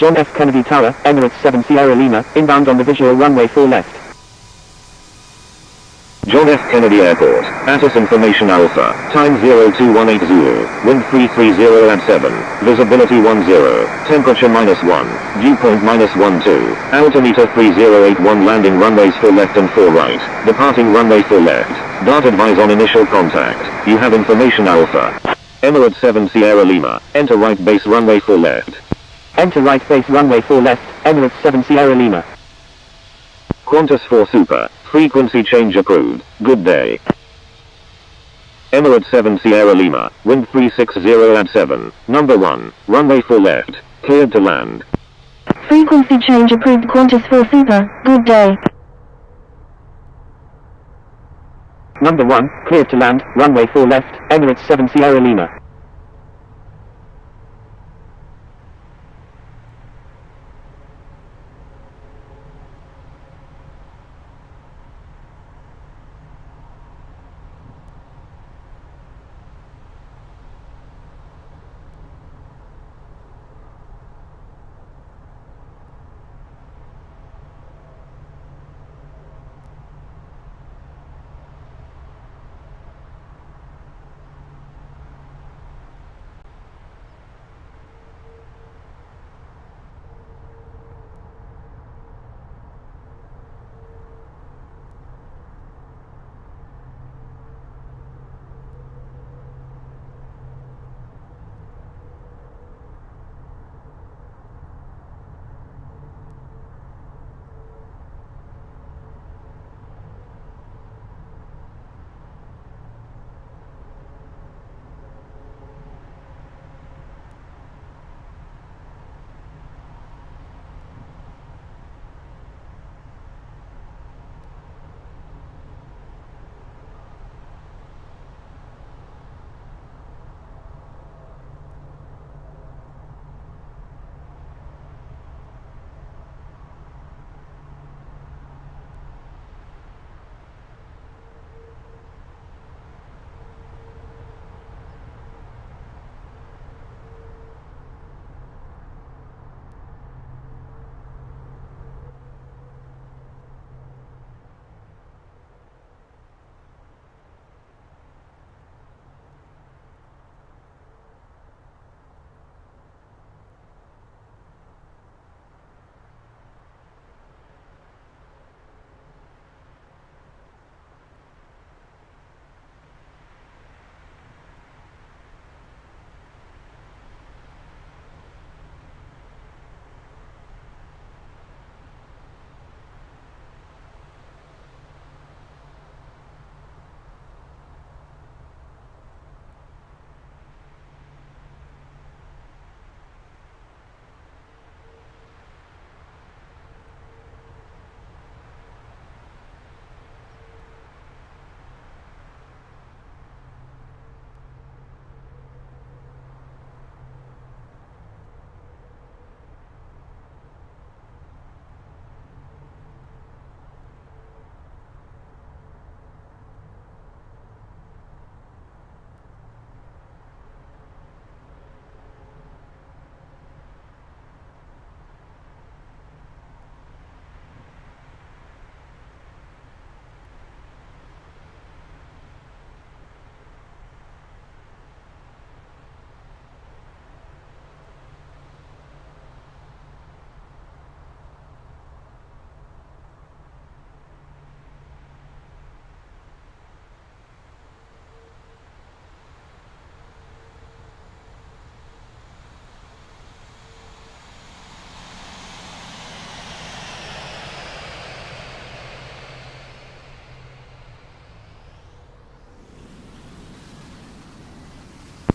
John F. Kennedy Tower, Emirates 7 Sierra Lima, inbound on the visual runway 4 left. John F. Kennedy Airport, ATIS information Alpha, time 02180, wind 330 at 7, visibility 10, temperature -1, dew point -12, altimeter 3081, landing runways 4 left and 4 right, departing runway 4 left, dart advise on initial contact, you have information Alpha. Emirates 7 Sierra Lima, enter right base runway 4 left. Enter right base runway 4 left, Emirates 7 Sierra Lima. Qantas 4 Super, frequency change approved, good day. Emirates 7 Sierra Lima, wind 360 at 7, number 1, runway 4 left, cleared to land. Frequency change approved Qantas 4 Super, good day. Number 1, cleared to land, runway 4 left, Emirates 7 Sierra Lima.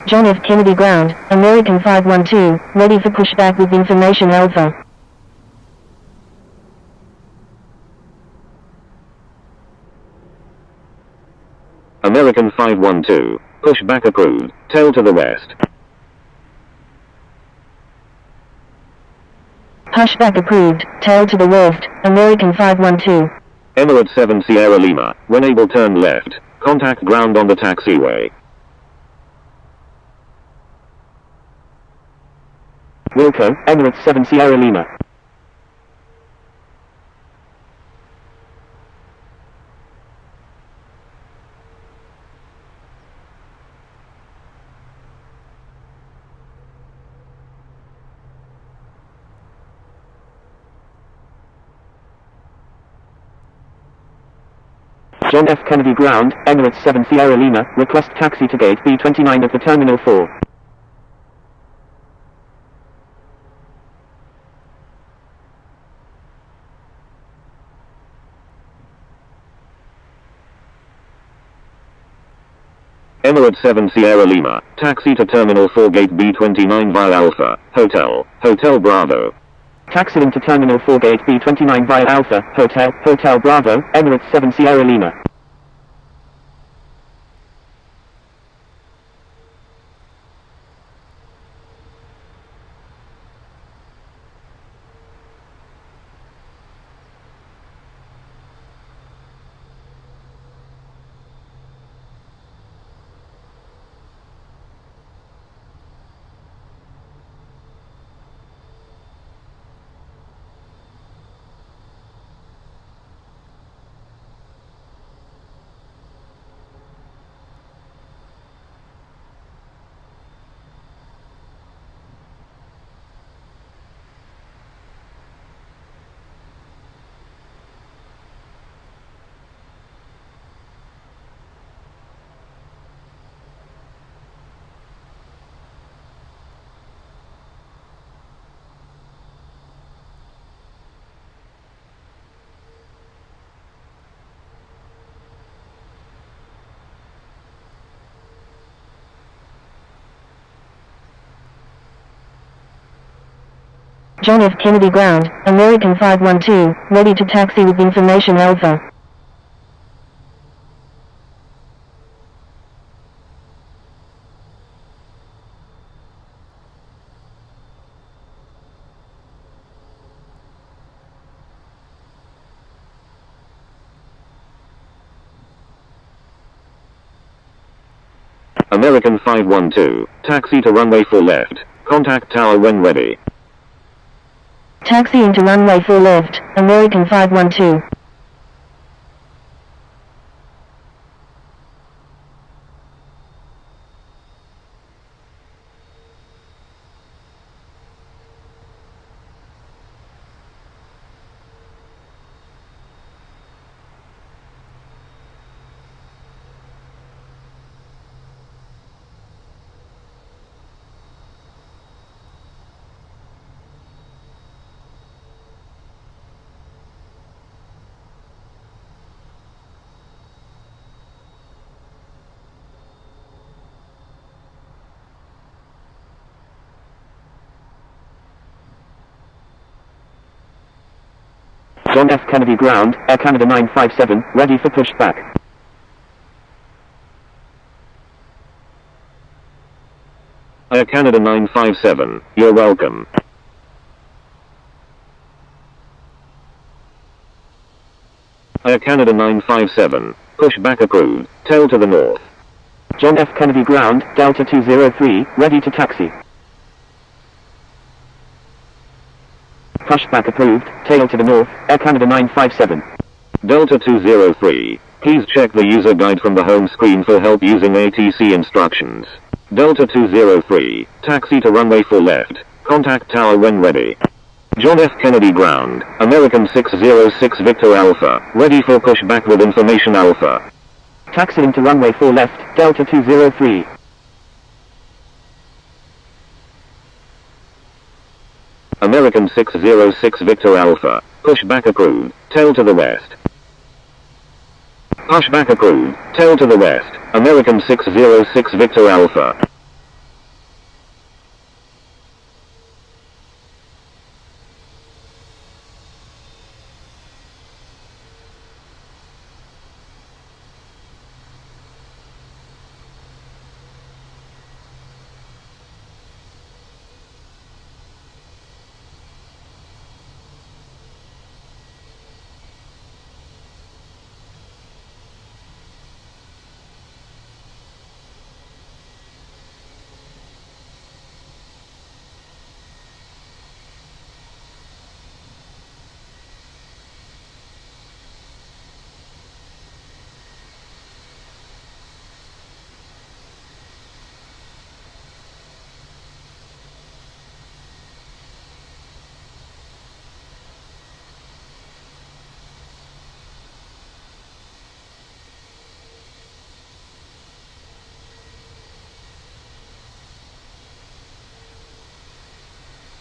John F. Kennedy ground, American 512, ready for pushback with information Alpha. American 512, pushback approved, tail to the west. Pushback approved, tail to the left, American 512. Emirates 7 Sierra Lima, when able turn left, contact ground on the taxiway. Wilco, Emirates 7 Sierra Lima. John F. Kennedy Ground, Emirates 7 Sierra Lima, request taxi to gate B29 at the Terminal 4. Emirates 7 Sierra Lima, taxi to Terminal 4 gate B29 via Alpha, Hotel Bravo. Taxiing to Terminal 4 gate B29 via Alpha, Hotel Bravo, Emirates 7 Sierra Lima. John F. Kennedy Ground, American 512, ready to taxi with information Alpha. American 512, taxi to runway 4 left, contact tower when ready. Taxiing to runway 4 left, American 512. John F. Kennedy Ground, Air Canada 957, ready for pushback. Air Canada 957, you're welcome. Air Canada 957, pushback approved, tail to the north. John F. Kennedy Ground, Delta 203, ready to taxi. Pushback approved, tail to the north, Air Canada 957. Delta 203, please check the user guide from the home screen for help using ATC instructions. Delta 203, taxi to runway 4 left, contact tower when ready. John F. Kennedy Ground, American 606 Victor Alpha, ready for pushback with information Alpha. Taxiing to runway 4 left, Delta 203. American 606 Victor Alpha, pushback approved, tail to the west. Pushback approved, tail to the west, American 606 Victor Alpha.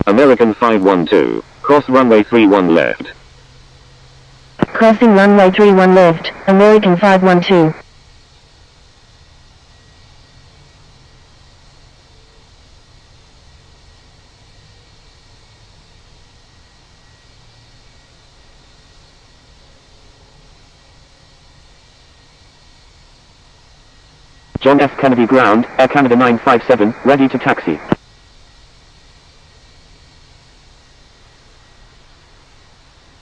American 512, cross runway 31 left. Crossing runway 31 left, American 512. John F. Kennedy ground, Air Canada 957, ready to taxi.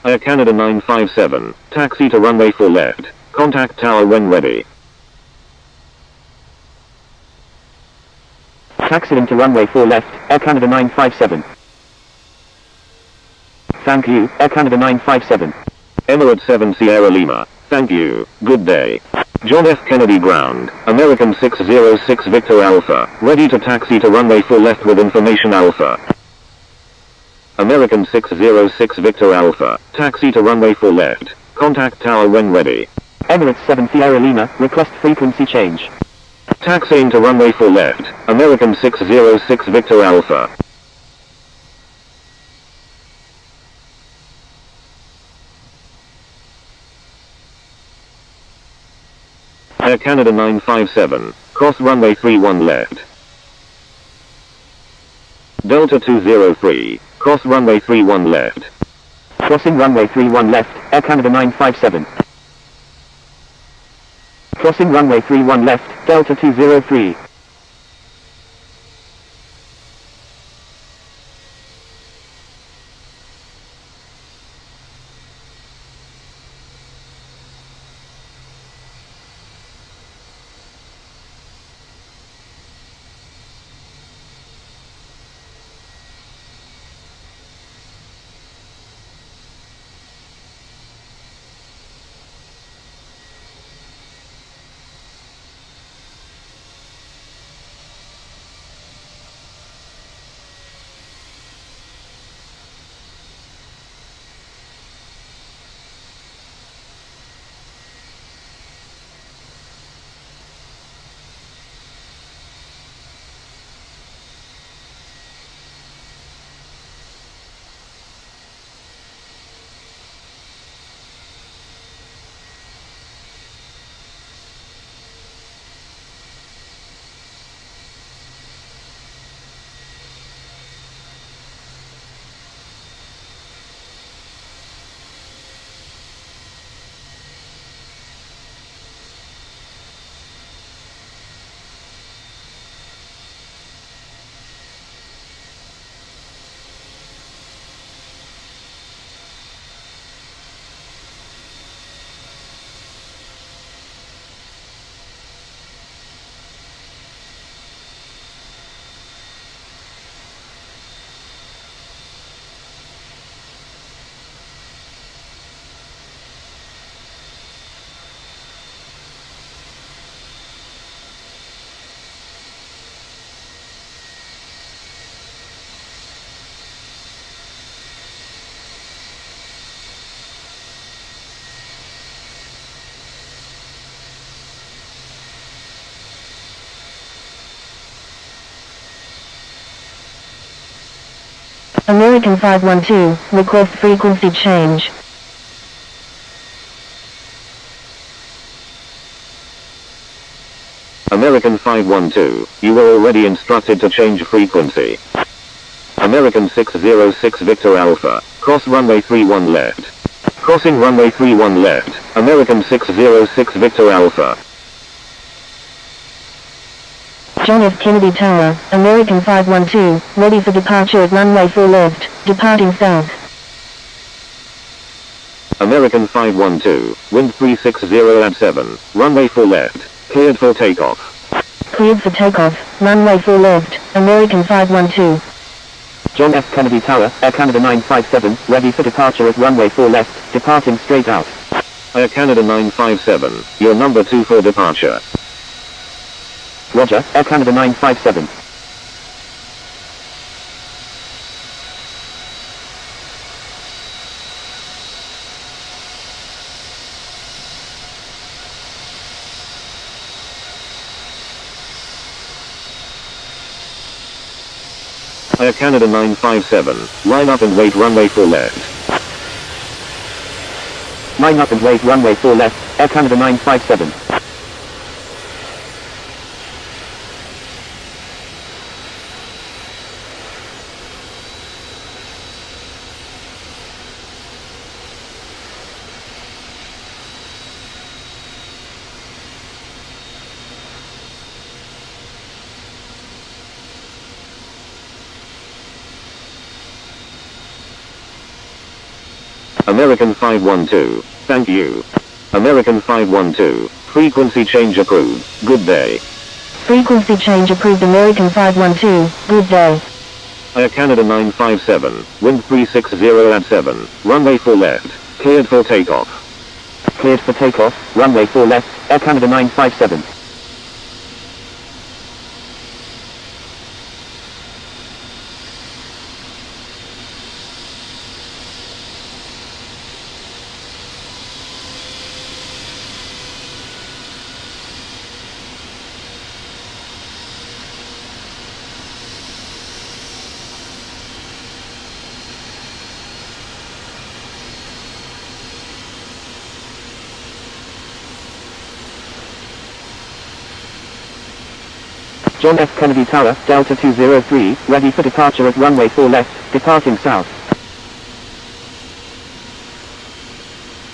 Air Canada 957, taxi to runway 4 left. Contact tower when ready. Taxiing to runway 4 left, Air Canada 957. Thank you, Air Canada 957. Emirates 7 Sierra Lima, thank you, good day. John F. Kennedy ground, American 606 Victor Alpha, ready to taxi to runway 4 left with information Alpha. American 606 Victor Alpha, taxi to runway 4 left. Contact tower when ready. Emirates 7 Sierra Lima, request frequency change. Taxiing to runway 4 left, American 606 Victor Alpha. Air Canada 957, cross runway 31 left. Delta 203, cross runway 31 left. Crossing runway 31 left, Air Canada 957. Crossing runway 31 left, Delta 203. American 512, request frequency change. American 512, you were already instructed to change frequency. American 606 Victor Alpha, cross runway 31 left. Crossing runway 31 left, American 606 Victor Alpha. John F. Kennedy Tower, American 512, ready for departure at runway 4 left, departing south. American 512, wind 360 at 7, runway 4 left, cleared for takeoff. Cleared for takeoff, runway 4 left, American 512. John F. Kennedy Tower, Air Canada 957, ready for departure at runway 4 left, departing straight out. Air Canada 957, your number 2 for departure. Roger, Air Canada 957. Air Canada 957, line up and wait runway 4 left. Line up and wait runway 4 left, Air Canada 957. American 512, thank you. American 512, frequency change approved, good day. Frequency change approved. American 512, good day. Air Canada 957, wind 360 at 7, runway 4 left, cleared for takeoff. Cleared for takeoff, runway 4 left, Air Canada 957. John F. Kennedy Tower, Delta 203, ready for departure at runway 4 left, departing south.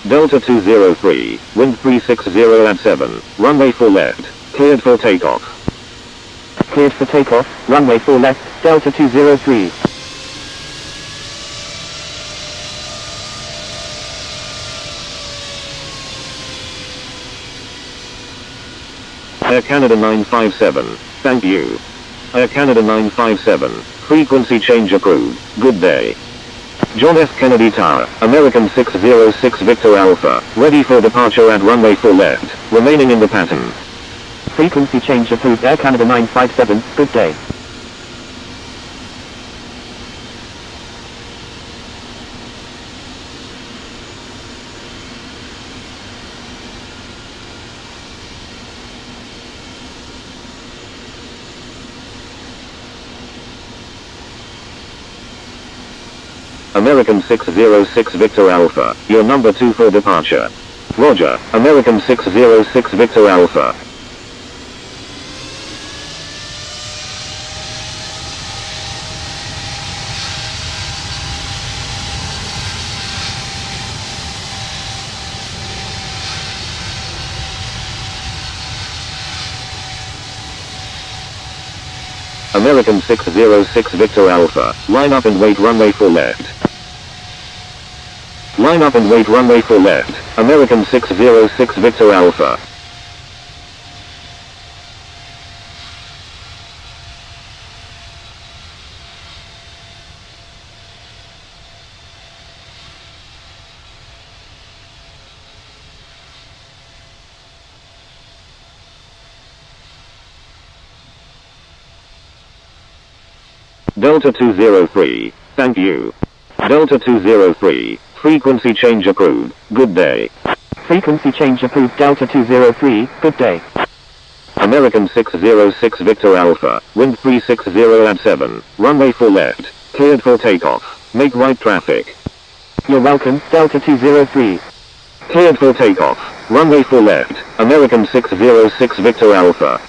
Delta 203, wind 360 at 7, runway 4 left, cleared for takeoff. Cleared for takeoff, runway 4 left, Delta 203. Air Canada 957, thank you. Air Canada 957, frequency change approved, good day. John F. Kennedy Tower, American 606 Victor Alpha, ready for departure at runway 4 left, remaining in the pattern. Frequency change approved, Air Canada 957, good day. American 606 Victor Alpha, you're number 2 for departure. Roger, American 606 Victor Alpha. American 606 Victor Alpha, line up and wait runway 4 left. Line up and wait runway 4 left, American 606 Victor Alpha. Delta 203, thank you. Delta 203, frequency change approved, good day. Frequency change approved, Delta 203, good day. American 606 Victor Alpha, wind 360 at 7, runway 4 left, cleared for takeoff, make right traffic. You're welcome, Delta 203. Cleared for takeoff, runway 4 left, American 606 Victor Alpha.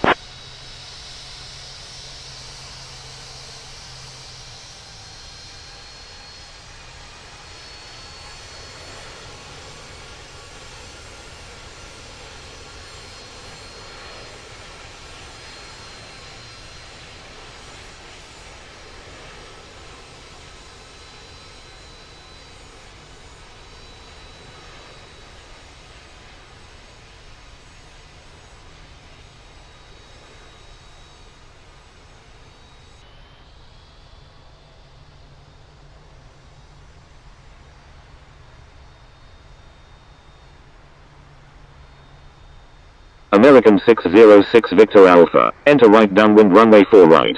American 606 Victor Alpha, enter right downwind runway 4 right.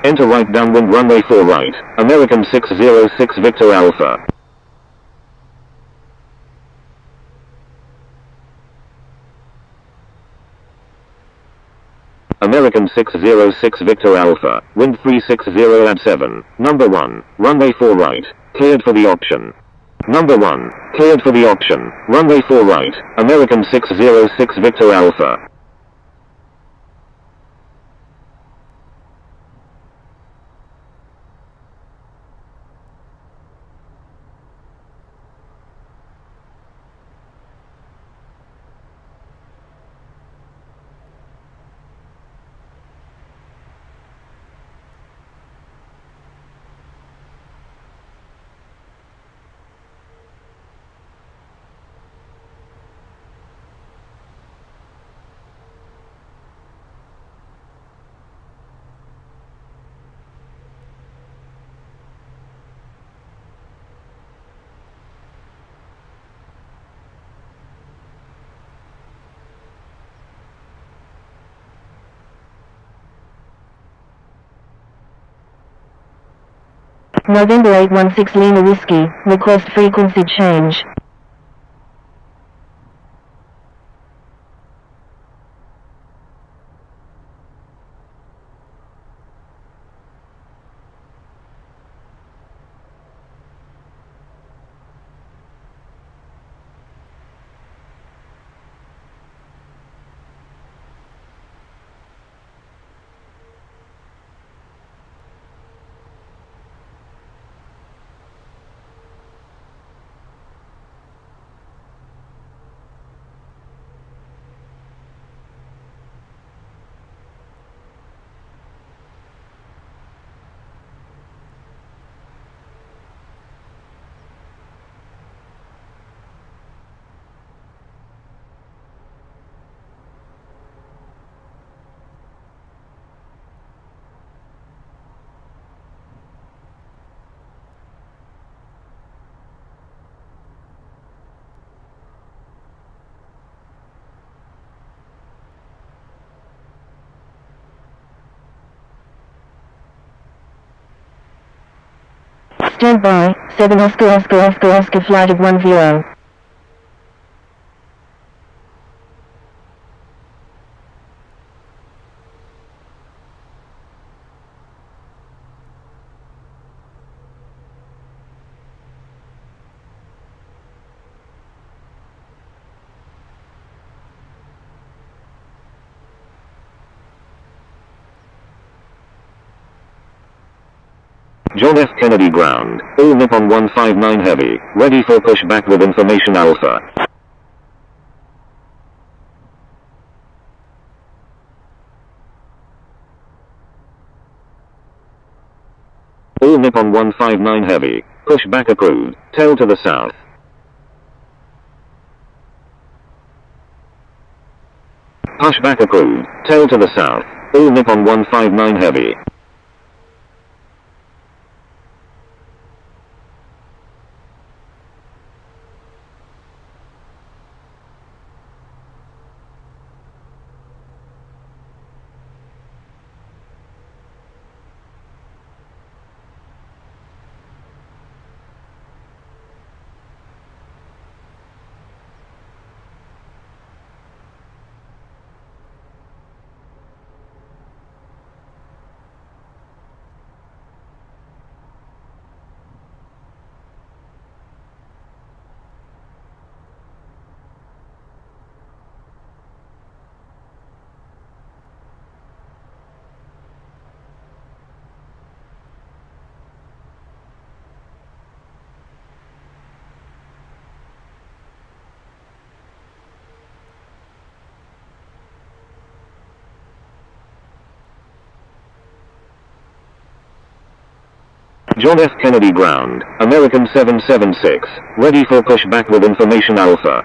Enter right downwind runway 4 right, American 606 Victor Alpha. American 606 Victor Alpha, wind 360 at 7. Number 1, runway 4 right, cleared for the option. Number 1, cleared for the option, runway 4 right, American 606 Victor Alpha. November 816 Lima Whiskey, request frequency change. Stand by, 7 Oscar flight of 10. John F. Kennedy ground, all Nippon 159 heavy, ready for pushback with information Alpha. All Nippon 159 heavy, pushback approved, tail to the south. Pushback approved, tail to the south, all Nippon 159 heavy. John F. Kennedy ground, American 776, ready for pushback with information Alpha.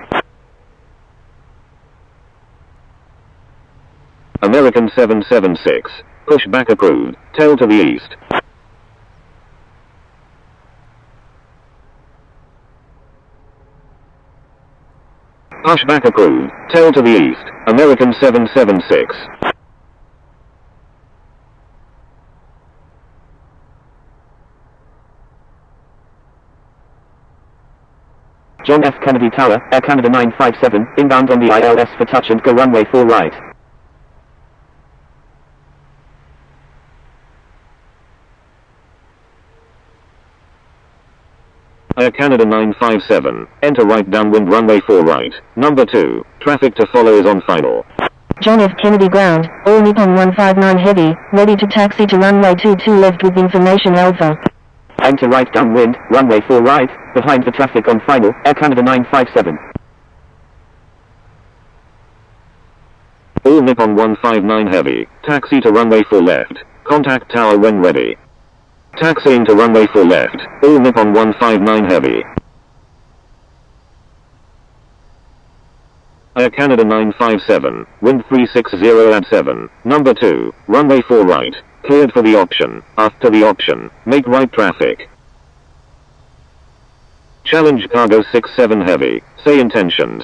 American 776, pushback approved, tail to the east. Pushback approved, tail to the east, American 776. John F. Kennedy Tower, Air Canada 957, inbound on the ILS for touch and go runway 4 right. Air Canada 957, enter right downwind runway 4 right. Number 2, traffic to follow is on final. John F. Kennedy ground, all Nippon 159 heavy, ready to taxi to runway 22 left with information Alpha. Enter right downwind, runway 4 right, behind the traffic on final, Air Canada 957. All Nippon 159 heavy, taxi to runway 4 left. Contact tower when ready. Taxiing to runway 4 left, all Nippon 159 heavy. Air Canada 957, wind 360 at 7. Number 2, runway 4 right, cleared for the option, after the option, make right traffic. Challenge cargo 67 heavy, say intentions.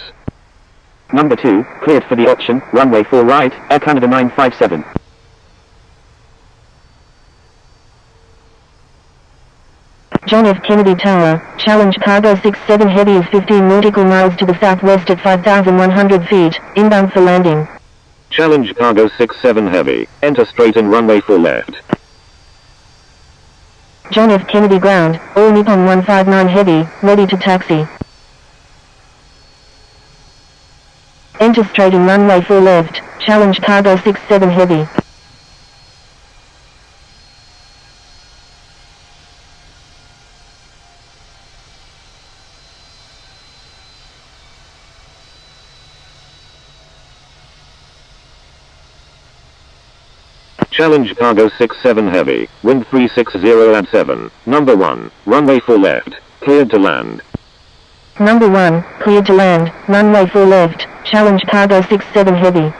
Number 2, cleared for the option, runway 4 right, Air Canada 957. John F. Kennedy Tower, challenge cargo 67 heavy is 15 nautical miles to the southwest at 5,100 feet, inbound for landing. Challenge cargo 67 heavy, enter straight in runway 4 left. John F. Kennedy ground, all Nippon 159 heavy, ready to taxi. Enter straight in runway 4 left, challenge cargo 67 heavy. Challenge cargo 67 heavy, wind 360 at 7. Number 1, runway 4 left, cleared to land. Number 1, cleared to land, runway 4 left, challenge cargo 67 heavy.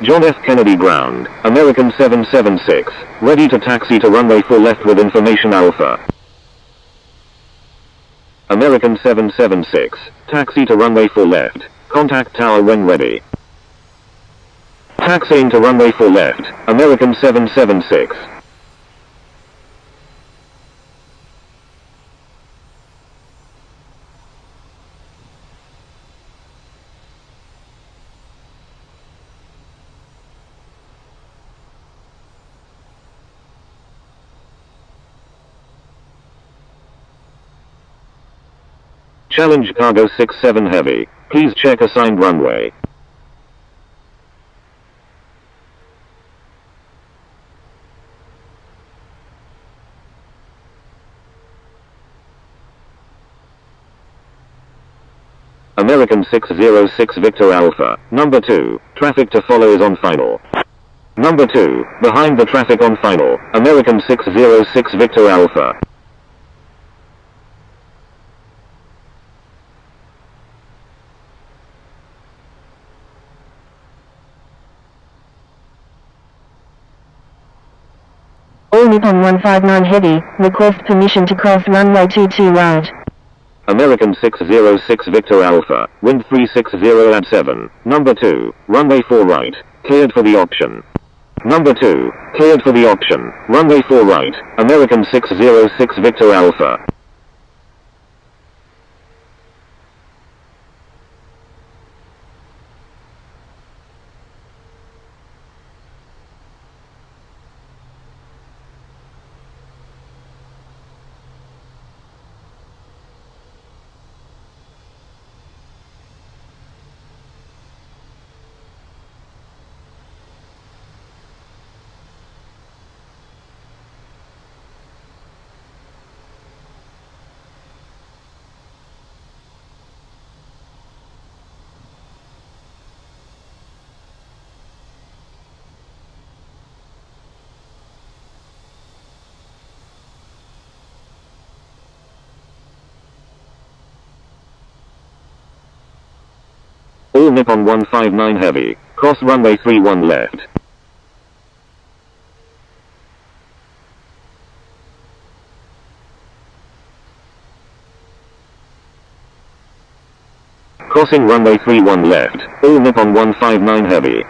John F. Kennedy ground, American 776, ready to taxi to runway 4 left with information Alpha. American 776, taxi to runway 4 left, contact tower when ready. Taxiing to runway 4 left, American 776. Challenge cargo 67 heavy, please check assigned runway. American 606 Victor Alpha, number 2, traffic to follow is on final. Number 2, behind the traffic on final, American 606 Victor Alpha. All Nippon 159 heavy, request permission to cross runway 22 right. American 606 Victor Alpha, wind 360 at 7. Number 2, runway 4 right, cleared for the option. Number 2, cleared for the option, runway 4 right, American 606 Victor Alpha. All Nippon 159 heavy, cross runway 31 left. Crossing runway 31 left, all Nippon 159 heavy.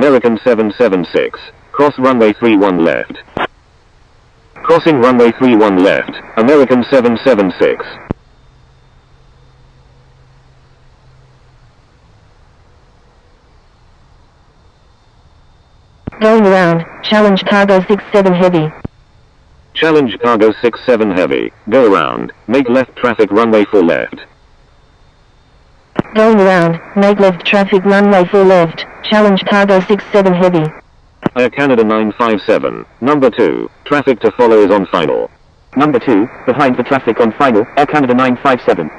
American 776. Cross runway 31 left. Crossing runway 31 left, American 776. Going around, challenge cargo 67 heavy. Challenge cargo 67 heavy, go around, make left traffic runway 4 left. Going around, make left traffic runway 4 left, challenge cargo 67 heavy. Air Canada 957, number 2, traffic to follow is on final. Number 2, behind the traffic on final, Air Canada 957.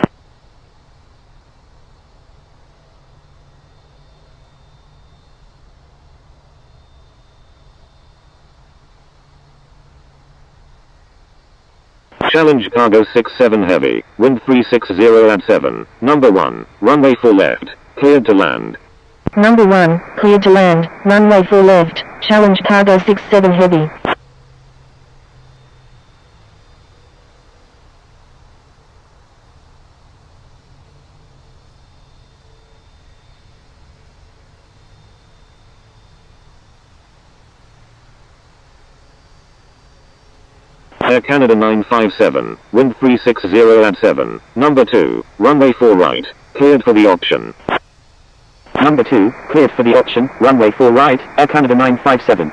Challenge cargo 67 heavy, wind 360 at 7, number 1, runway 4 left, cleared to land. Number 1, cleared to land, runway 4 left, challenge cargo 67 heavy. Air Canada 957, wind 360 at 7, number 2, runway 4 right, cleared for the option. Number 2, cleared for the option, runway 4 right, Air Canada 957.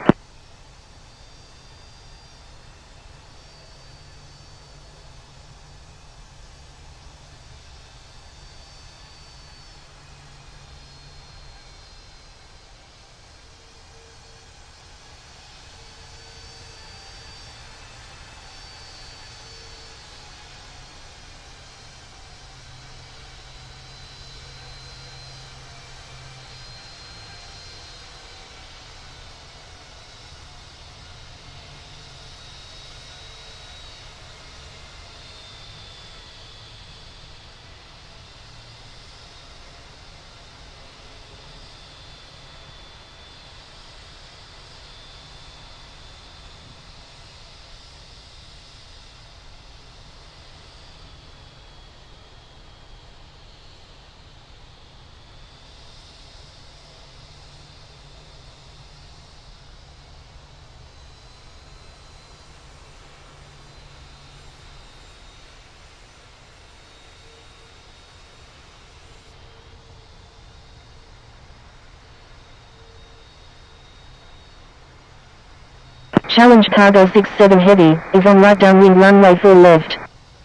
Challenge cargo 67 heavy, is on right downwind runway 4 left.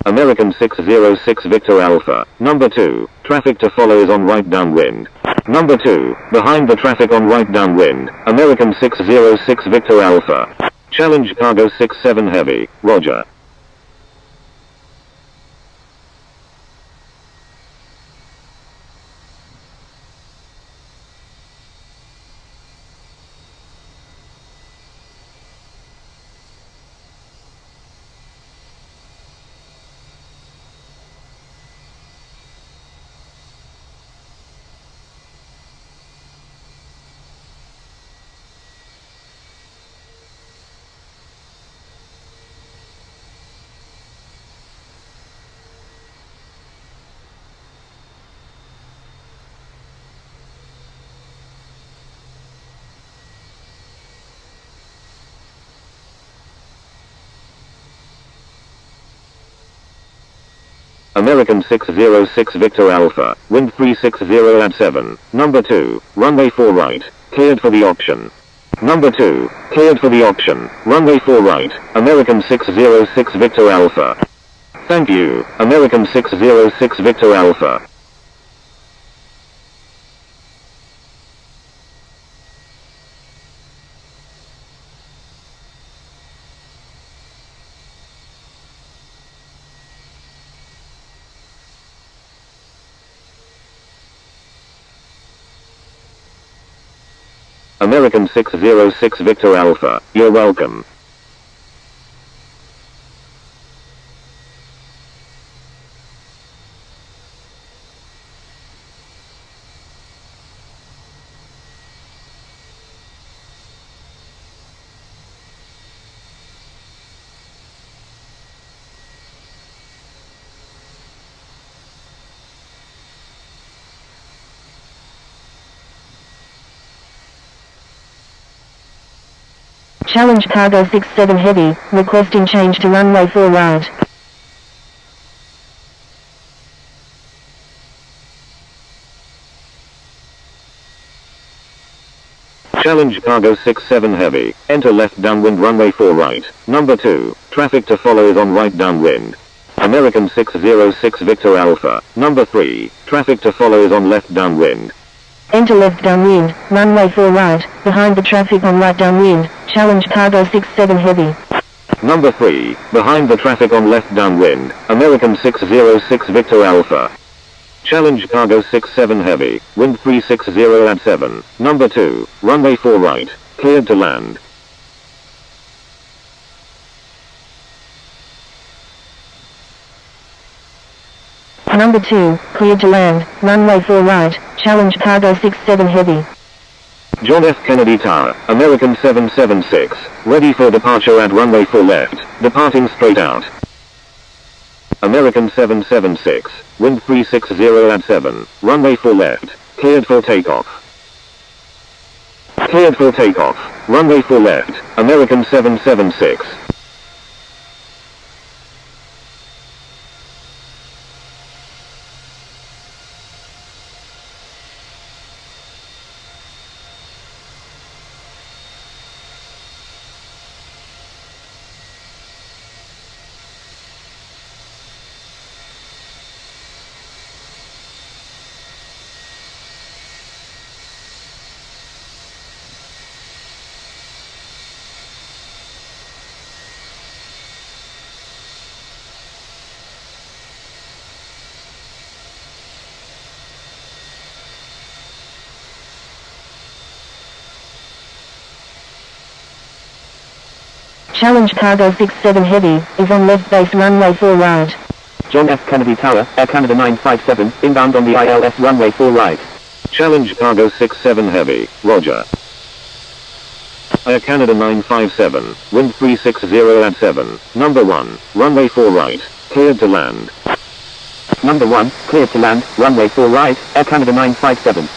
American 606 Victor Alpha, number 2, traffic to follow is on right downwind. Number 2, behind the traffic on right downwind, American 606 Victor Alpha. Challenge cargo 67 heavy, roger. American 606 Victor Alpha, wind 360 at 7, number 2, runway 4 right, cleared for the option. Number 2, cleared for the option, runway 4 right, American 606 Victor Alpha. Thank you, American 606 Victor Alpha. American 606 Victor Alpha, you're welcome. Challenge Cargo 67 Heavy, requesting change to runway 4 right. Challenge Cargo 67 Heavy, enter left downwind runway 4 right. Number 2, traffic to follow is on right downwind. American 606 Victor Alpha. Number 3, traffic to follow is on left downwind. Enter left downwind, runway 4 right, behind the traffic on right downwind, challenge Cargo 67 Heavy. Number 3, behind the traffic on left downwind, American 606 Victor Alpha. Challenge Cargo 67 Heavy, wind 360 at 7. Number 2, runway 4 right, cleared to land. Number 2, cleared to land, runway 4 right, challenge Cargo 67 Heavy. John F. Kennedy Tower, American 776, ready for departure at runway 4 left, departing straight out. American 776, wind 360 at 7, runway 4 left, cleared for takeoff. Cleared for takeoff, runway 4 left, American 776. Challenge Cargo 67 Heavy, is on left base runway 4 right. John F. Kennedy Tower, Air Canada 957, inbound on the ILS runway 4 right. Challenge Cargo 67 Heavy, roger. Air Canada 957, wind 360 at 7, number 1, runway 4 right, cleared to land. Number 1, cleared to land, runway 4 right, Air Canada 957.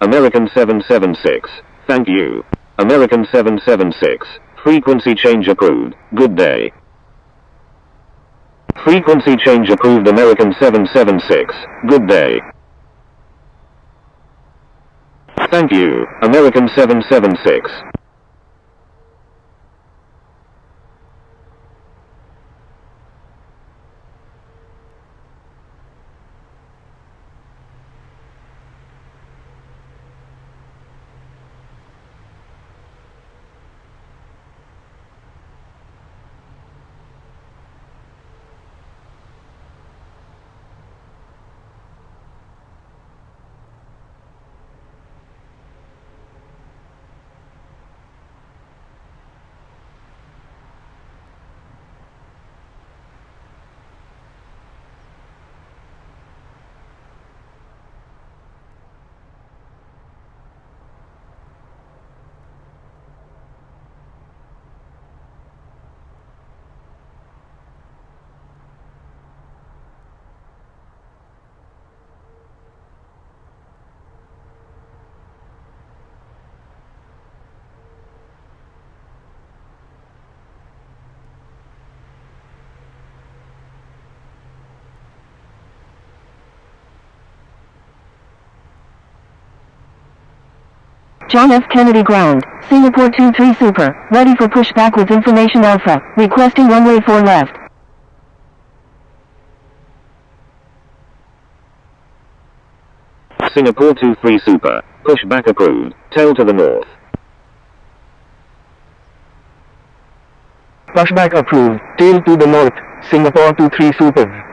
American 776, thank you. American 776, frequency change approved, good day. Frequency change approved American 776, good day. Thank you, American 776. John F. Kennedy ground. Singapore 23 Super. Ready for pushback with information Alpha. Requesting runway 4 left. Singapore 23 Super. Pushback approved. Tail to the north. Pushback approved. Tail to the north. Singapore 23 Super.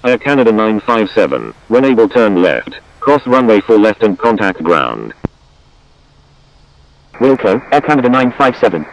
Air Canada 957, when able turn left, cross runway 4 left and contact ground. Wilco, Air Canada 957.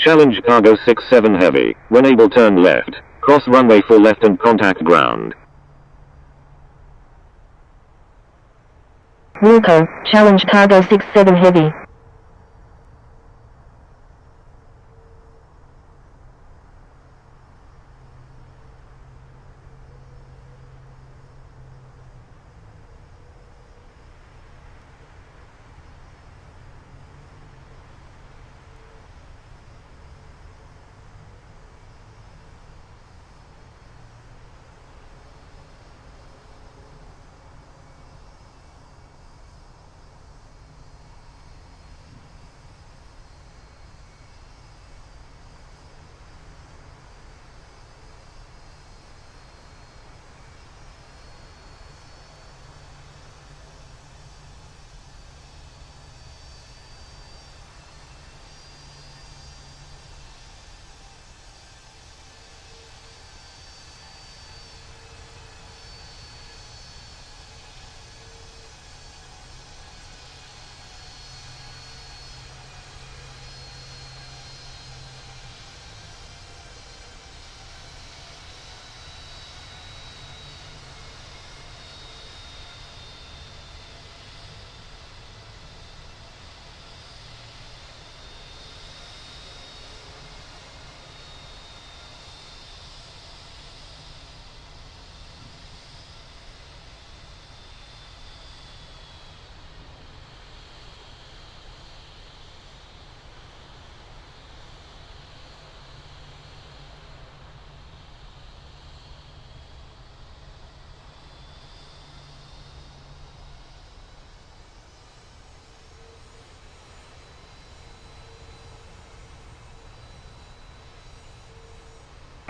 Challenge cargo 67 heavy. When able, turn left. Cross runway 4 left and contact ground. Wilco, challenge cargo 67 heavy.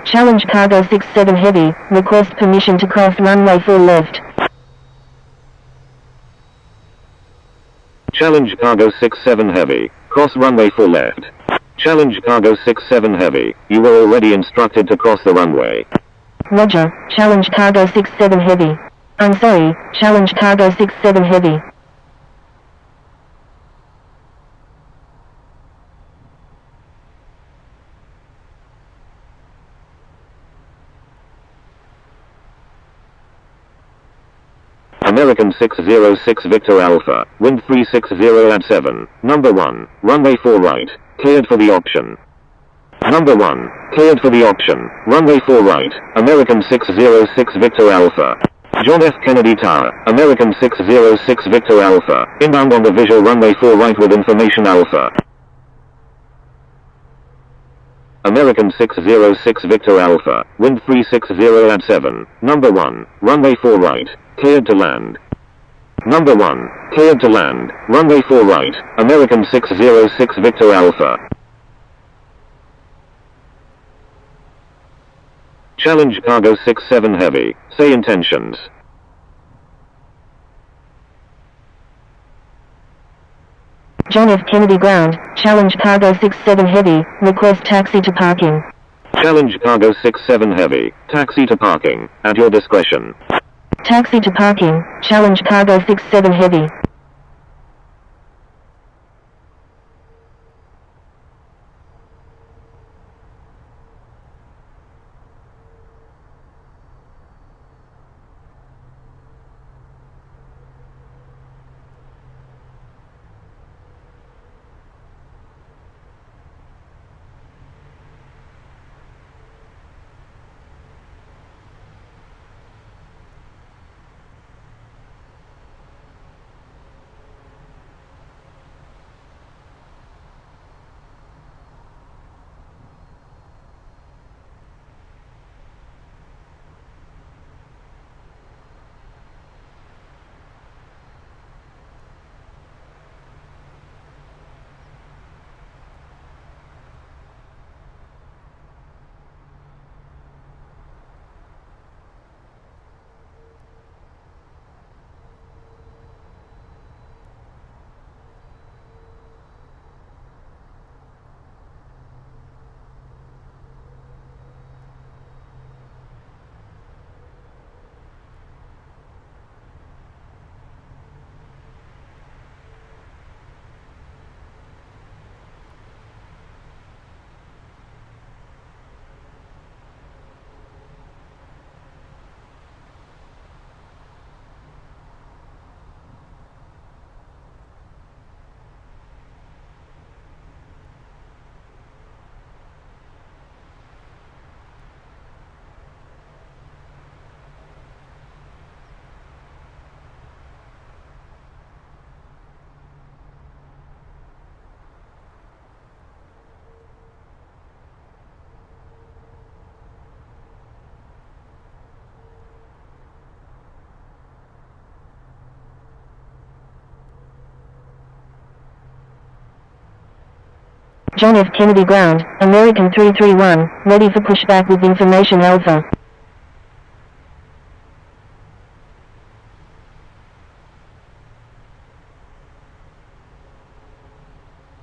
Challenge cargo 67 heavy, request permission to cross runway 4 left. Challenge cargo 67 heavy. Cross runway 4 left. Challenge cargo 67 heavy. You were already instructed to cross the runway. Roger, challenge cargo 67 heavy. I'm sorry, challenge cargo 67 heavy. American 606 Victor Alpha, wind 360 at 7, number 1, runway 4 right, cleared for the option. Number 1, cleared for the option, runway 4 right, American 606 Victor Alpha. John F. Kennedy Tower, American 606 Victor Alpha, inbound on the visual runway 4 right with information Alpha. American 606 Victor Alpha, wind 360 at 7, number 1, runway 4 right, cleared to land. Number 1, cleared to land, runway 4 right, American 606 Victor Alpha. Challenge cargo 67 heavy, say intentions. John F. Kennedy ground, challenge cargo 67 heavy, request taxi to parking. Challenge cargo 67 heavy, taxi to parking, at your discretion. Taxi to parking, challenge cargo 67 heavy. John F. Kennedy ground, American 331, ready for pushback with information Alpha.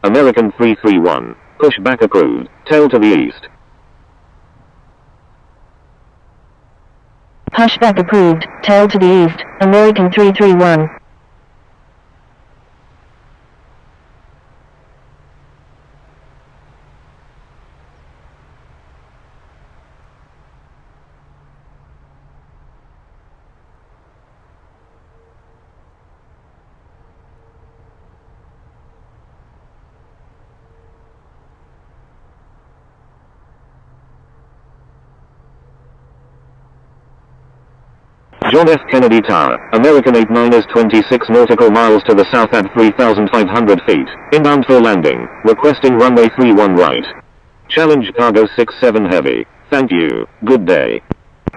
American 331, pushback approved, tail to the east. Pushback approved, tail to the east, American 331. John F. Kennedy Tower, American 89 is 26 nautical miles to the south at 3,500 feet, inbound for landing, requesting runway 31 right. Challenge cargo 67 heavy, thank you, good day.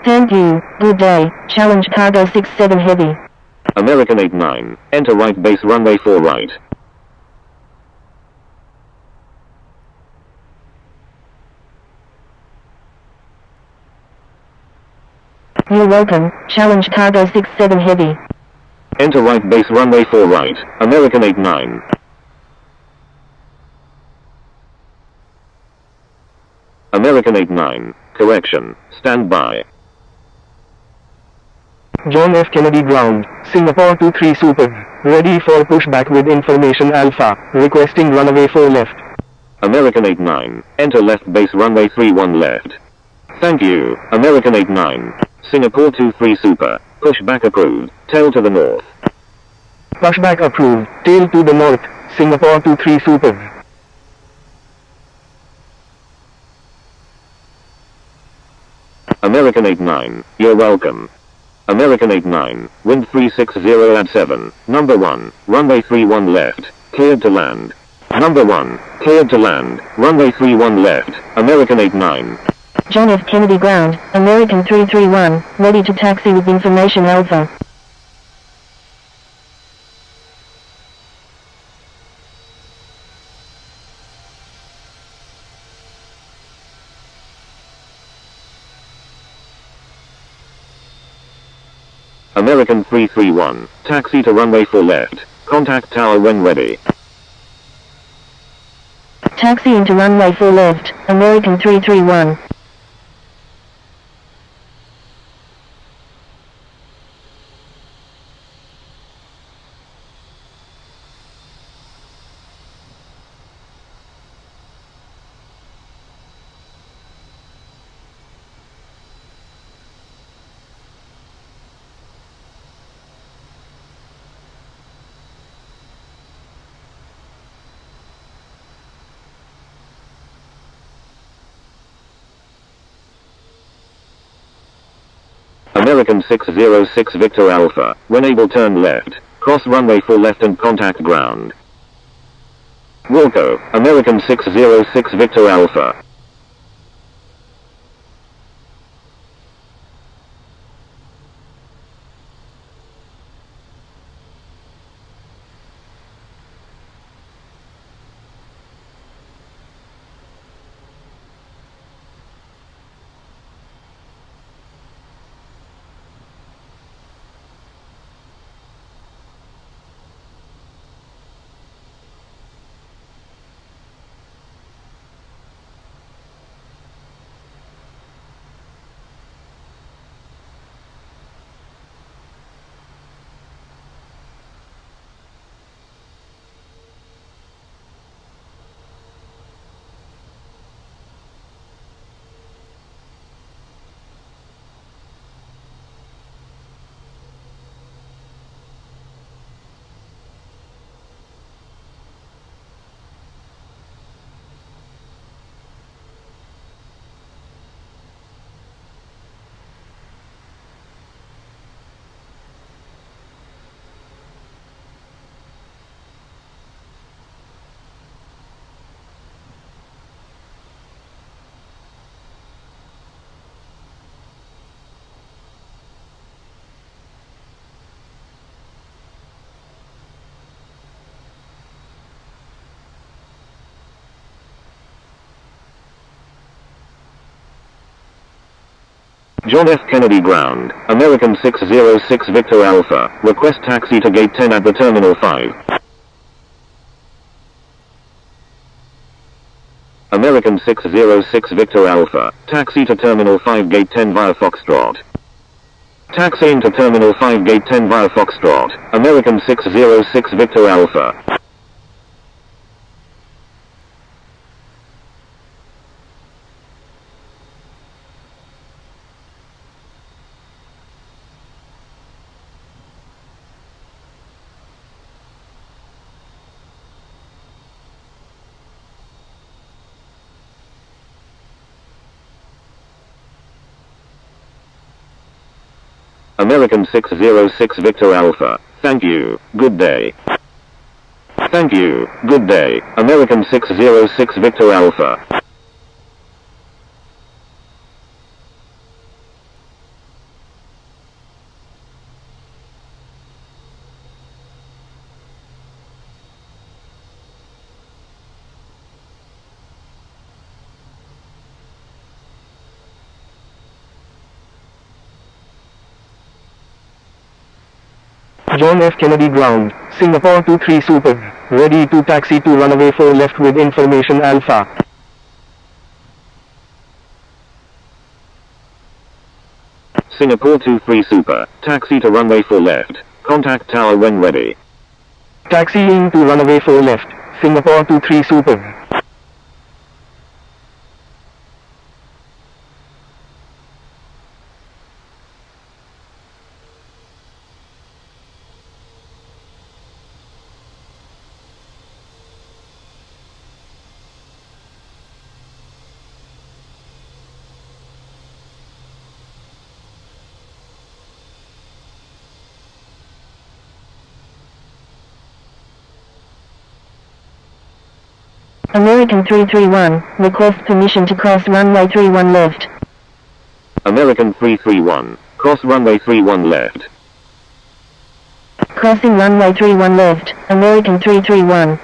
Thank you, good day, challenge cargo 67 heavy. American 89, enter right base runway 4 right. You're welcome, challenge cargo 67 heavy. Enter right base runway 4 right, American 89. American 89, correction, stand by. John F. Kennedy ground, Singapore 23 Super, ready for pushback with information Alpha, requesting runway 4 left. American 89, enter left base runway 31 left. Thank you, American 89. Singapore 23 Super, pushback approved, tail to the north. Pushback approved, tail to the north, Singapore 23 Super. American 89, you're welcome. American 89, wind 360 at 7, number 1, runway 31 left, cleared to land. Number 1, cleared to land, runway 31 left, American 89. John F. Kennedy ground, American 331, ready to taxi with information Alpha. American 331, taxi to runway 4 left, contact tower when ready. Taxi into runway 4 left, American 331. American 606 Victor Alpha, when able turn left, cross runway 4 left and contact ground. Wilco, American 606 Victor Alpha. John F. Kennedy Ground, American 606 Victor Alpha, request taxi to gate 10 at the Terminal 5. American 606 Victor Alpha, taxi to Terminal 5 gate 10 via Foxtrot. Taxiing to Terminal 5 gate 10 via Foxtrot, American 606 Victor Alpha. American 606 Victor Alpha, thank you, good day. Thank you, good day, American 606 Victor Alpha. John F. Kennedy Ground, Singapore 23 Super, ready to taxi to runway 4 left with information Alpha. Singapore 23 Super, taxi to runway 4 left, contact tower when ready. Taxiing to runway 4 left, Singapore 23 Super. American 331, request permission to cross runway 31 left. American 331, cross runway 31 left. Crossing runway 31 left, American 331.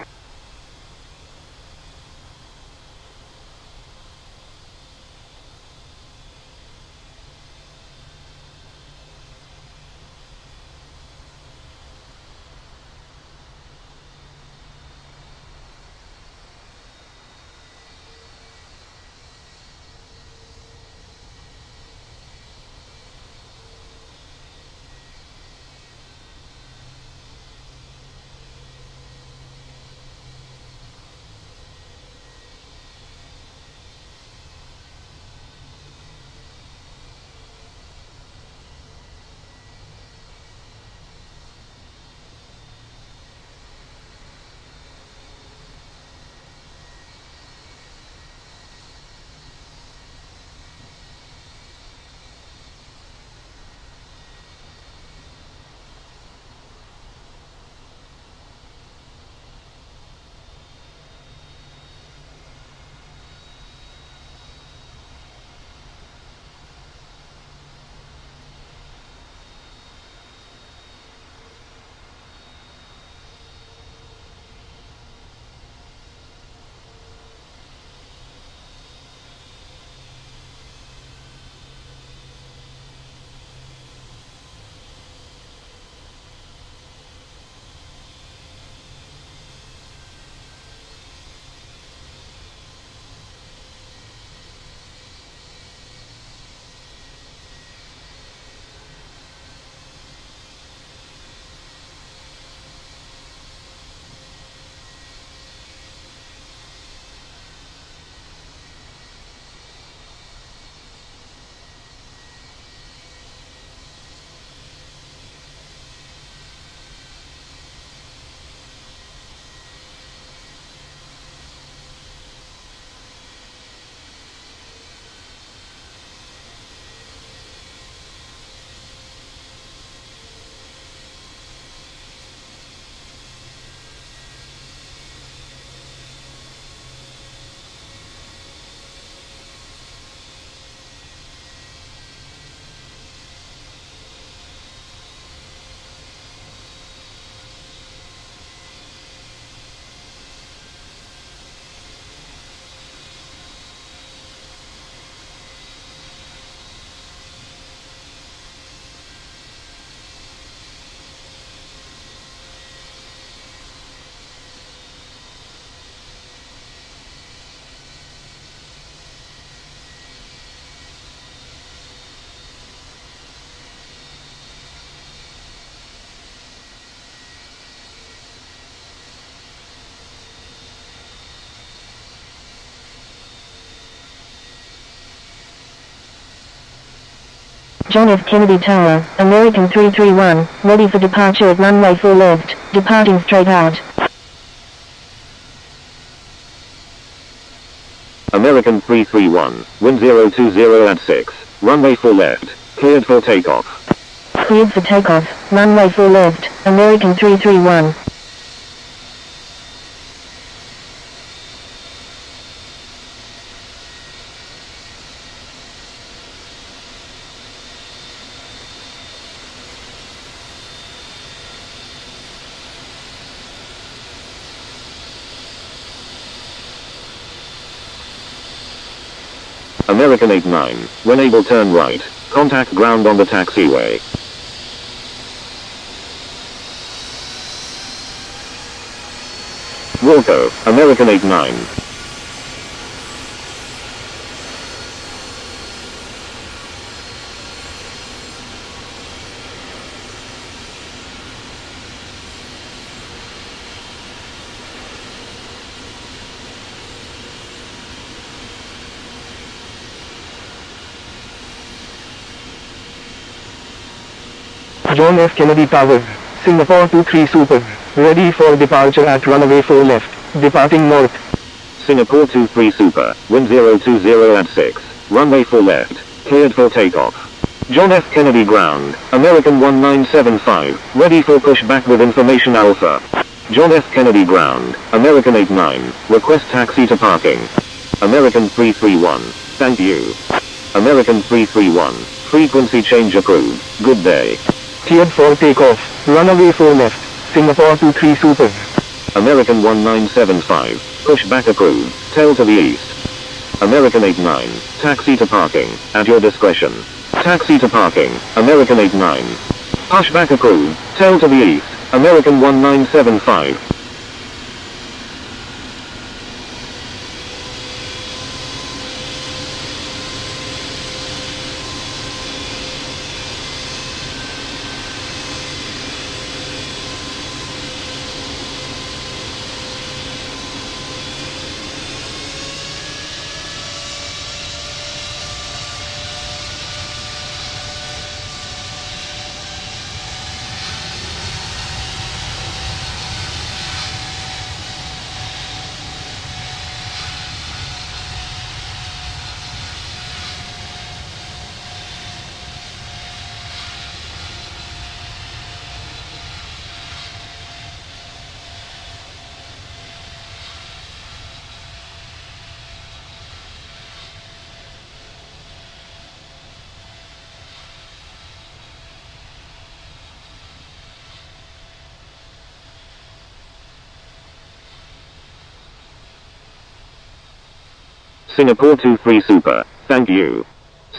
John F. Kennedy Tower, American 331, ready for departure at runway 4 left, departing straight out. American 331, wind 020 at 6, runway 4 left, cleared for takeoff. Cleared for takeoff, runway 4 left, American 331. American 89, when able turn right, contact ground on the taxiway. Wilco, American 89. John F. Kennedy Tower, Singapore 23 Super, ready for departure at runway 4 left, departing north. Singapore 23 Super, wind 020 at 6, runway 4 left, cleared for takeoff. John F. Kennedy ground, American 1975, ready for pushback with information Alpha. John F. Kennedy ground, American 89, request taxi to parking. American 331, thank you. American 331, frequency change approved, good day. Cleared for takeoff, runway 4 left, Singapore 23 Super. American 1975, pushback approved, tail to the east. American 89, taxi to parking, at your discretion. Taxi to parking, American 89. Pushback approved, tail to the east, American 1975. Singapore 23 Super, thank you.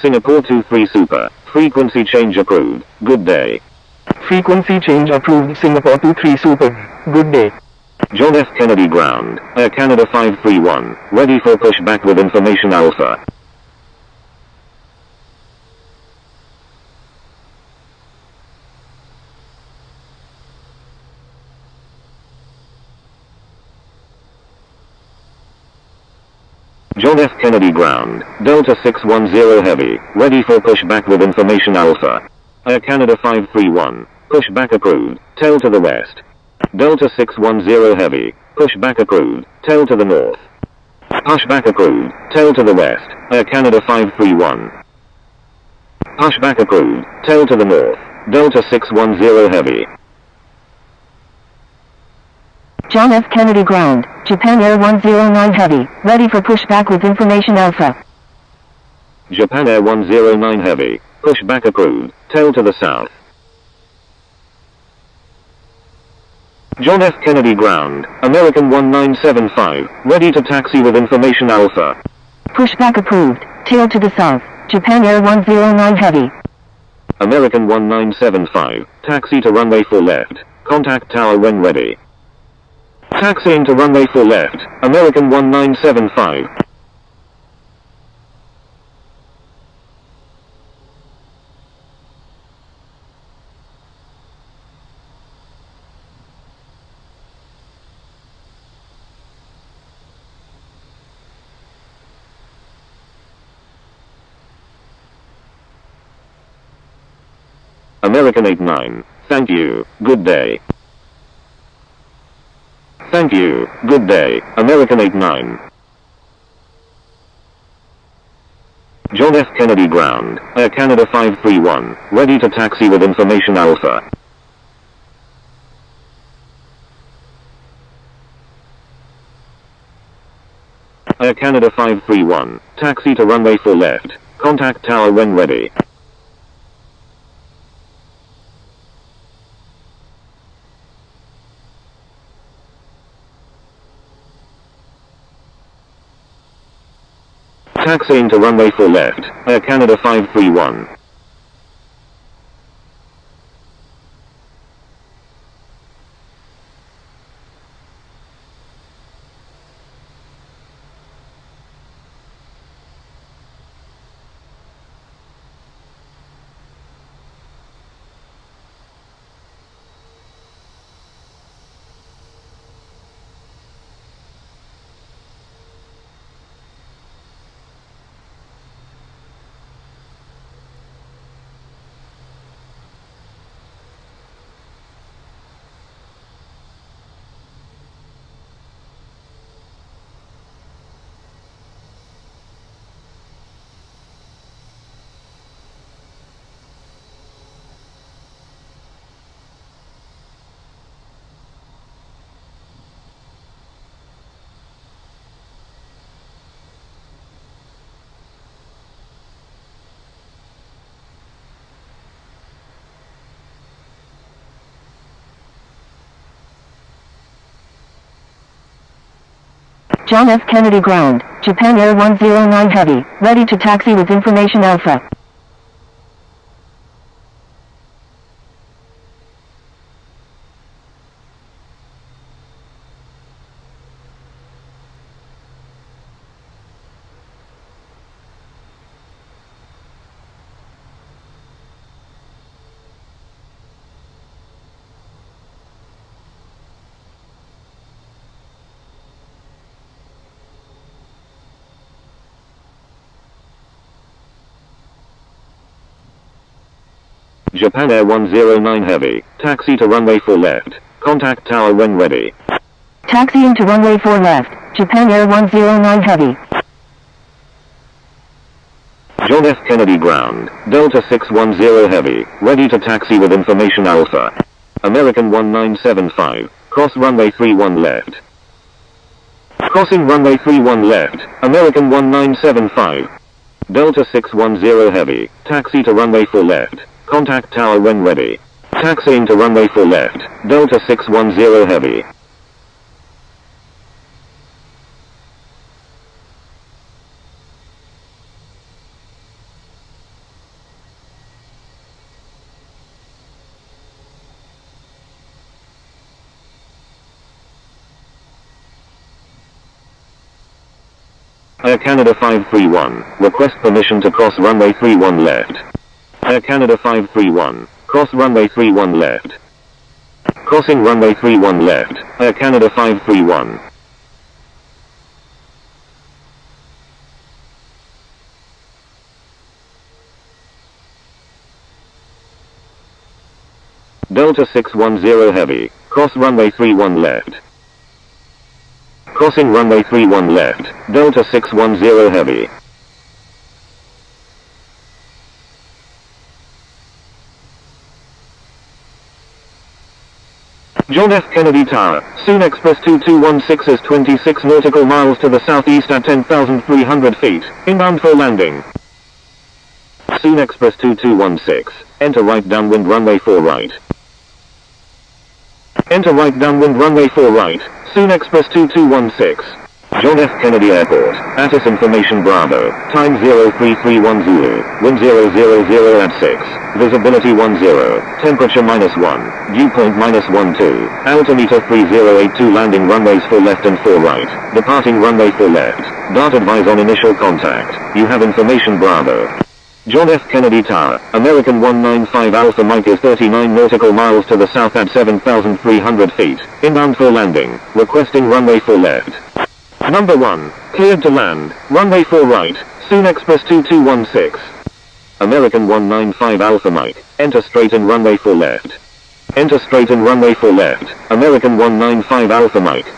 Singapore 23 Super, frequency change approved, good day. Frequency change approved, Singapore 23 Super, good day. John F. Kennedy ground, Air Canada 531, ready for pushback with information Alpha. John F. Kennedy ground, Delta 610 Heavy, ready for pushback with information Alpha. Air Canada 531, pushback approved, tail to the west. Delta 610 Heavy, pushback approved, tail to the north. Pushback approved, tail to the west, Air Canada 531. Pushback approved, tail to the north, Delta 610 Heavy. John F. Kennedy ground, Japan Air 109 Heavy, ready for pushback with information Alpha. Japan Air 109 Heavy, pushback approved, tail to the south. John F. Kennedy ground, American 1975, ready to taxi with information Alpha. Pushback approved, tail to the south, Japan Air 109 Heavy. American 1975, taxi to runway 4 left, contact tower when ready. Taxiing to runway 4 left, American 1975. American 89. Thank you, good day. Thank you, good day, American 89. John F. Kennedy Ground, Air Canada 531, ready to taxi with information Alpha. Air Canada 531, taxi to runway 4 left, contact tower when ready. Taxiing to runway 4 left, Air Canada 531. John F. Kennedy Ground, Japan Air 109 Heavy, ready to taxi with information Alpha. Japan Air 109 Heavy, taxi to runway 4 left, contact tower when ready. Taxiing to runway 4 left, Japan Air 109 Heavy. John F. Kennedy Ground, Delta 610 Heavy, ready to taxi with information Alpha. American 1975, cross runway 31 left. Crossing runway 31 left, American 1975. Delta 610 Heavy, taxi to runway 4 left, contact tower when ready. Taxiing to runway 4 left, Delta 610 Heavy. Air Canada 531, request permission to cross runway 31 left. Air Canada 531, cross runway 31 left. Crossing runway 31 left, Air Canada 531. Delta 610 Heavy, cross runway 31 left. Crossing runway 31 left, Delta 610 Heavy. John F. Kennedy Tower, Soon Express 2216 is 26 nautical miles to the southeast at 10,300 feet, inbound for landing. Soon Express 2216, enter right downwind runway 4 right. Enter right downwind runway 4 right, Soon Express 2216. John F. Kennedy Airport, ATIS information Bravo, time 03310, wind 000 at 6, visibility 10, temperature -1, dew point -12, altimeter 3082 landing runways 4 left and 4 right, departing runway 4 left, dart advise on initial contact, you have information Bravo. John F. Kennedy Tower, American 195 Alpha Mike is 39 nautical miles to the south at 7,300 feet, inbound for landing, requesting runway 4 left. Number 1, cleared to land, runway 4 right, Soon Express 2216. American 195 Alpha Mike, enter straight and runway for left. Enter straight and runway for left, American 195 Alpha Mike.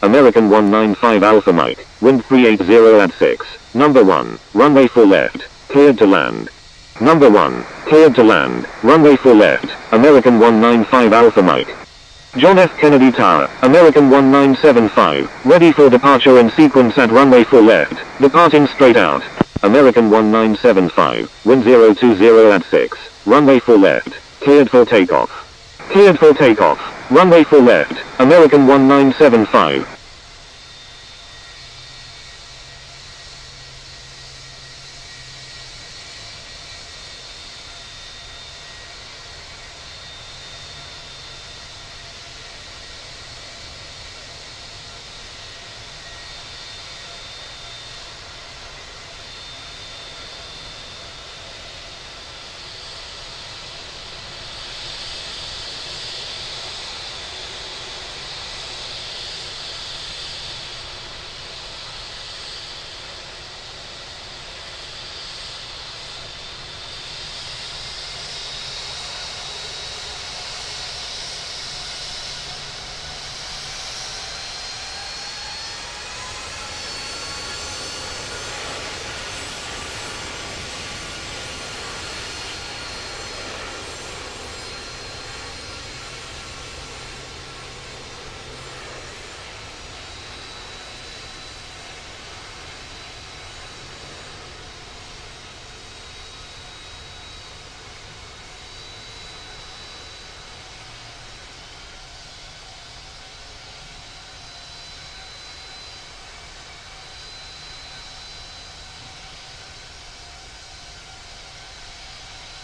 American 195 Alpha Mike, wind 380 at 6, number 1, runway for left, cleared to land. Number 1, cleared to land, runway for left, American 195 Alpha Mike. John F. Kennedy Tower, American 1975, ready for departure in sequence at runway for left, departing straight out. American 1975, wind 020 at 6, runway for left, cleared for takeoff. Cleared for takeoff, runway for left, American 1975.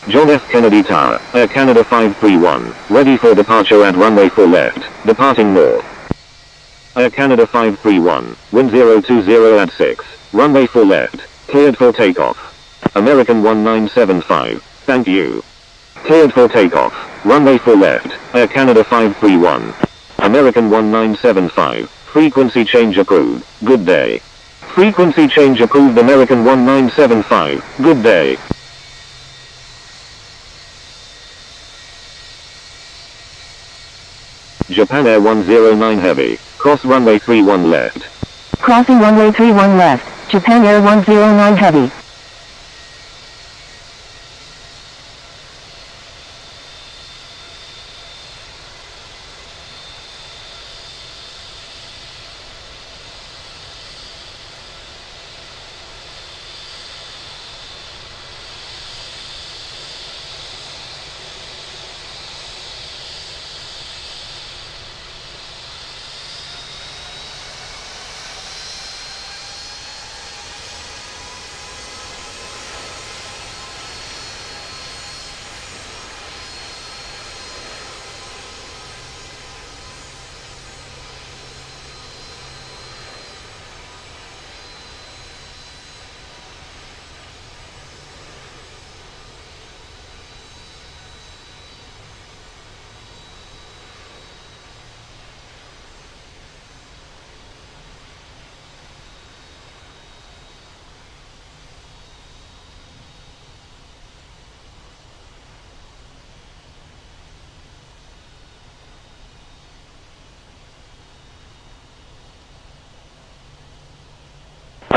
John F. Kennedy Tower, Air Canada 531, ready for departure at runway for left, departing north. Air Canada 531, wind 020 at 6, runway for left, cleared for takeoff. American 1975, thank you. Cleared for takeoff, runway for left, Air Canada 531. American 1975, frequency change approved, good day. Frequency change approved American 1975, good day. Japan Air 109 Heavy, cross runway 31 left. Crossing runway 31 left, Japan Air 109 Heavy.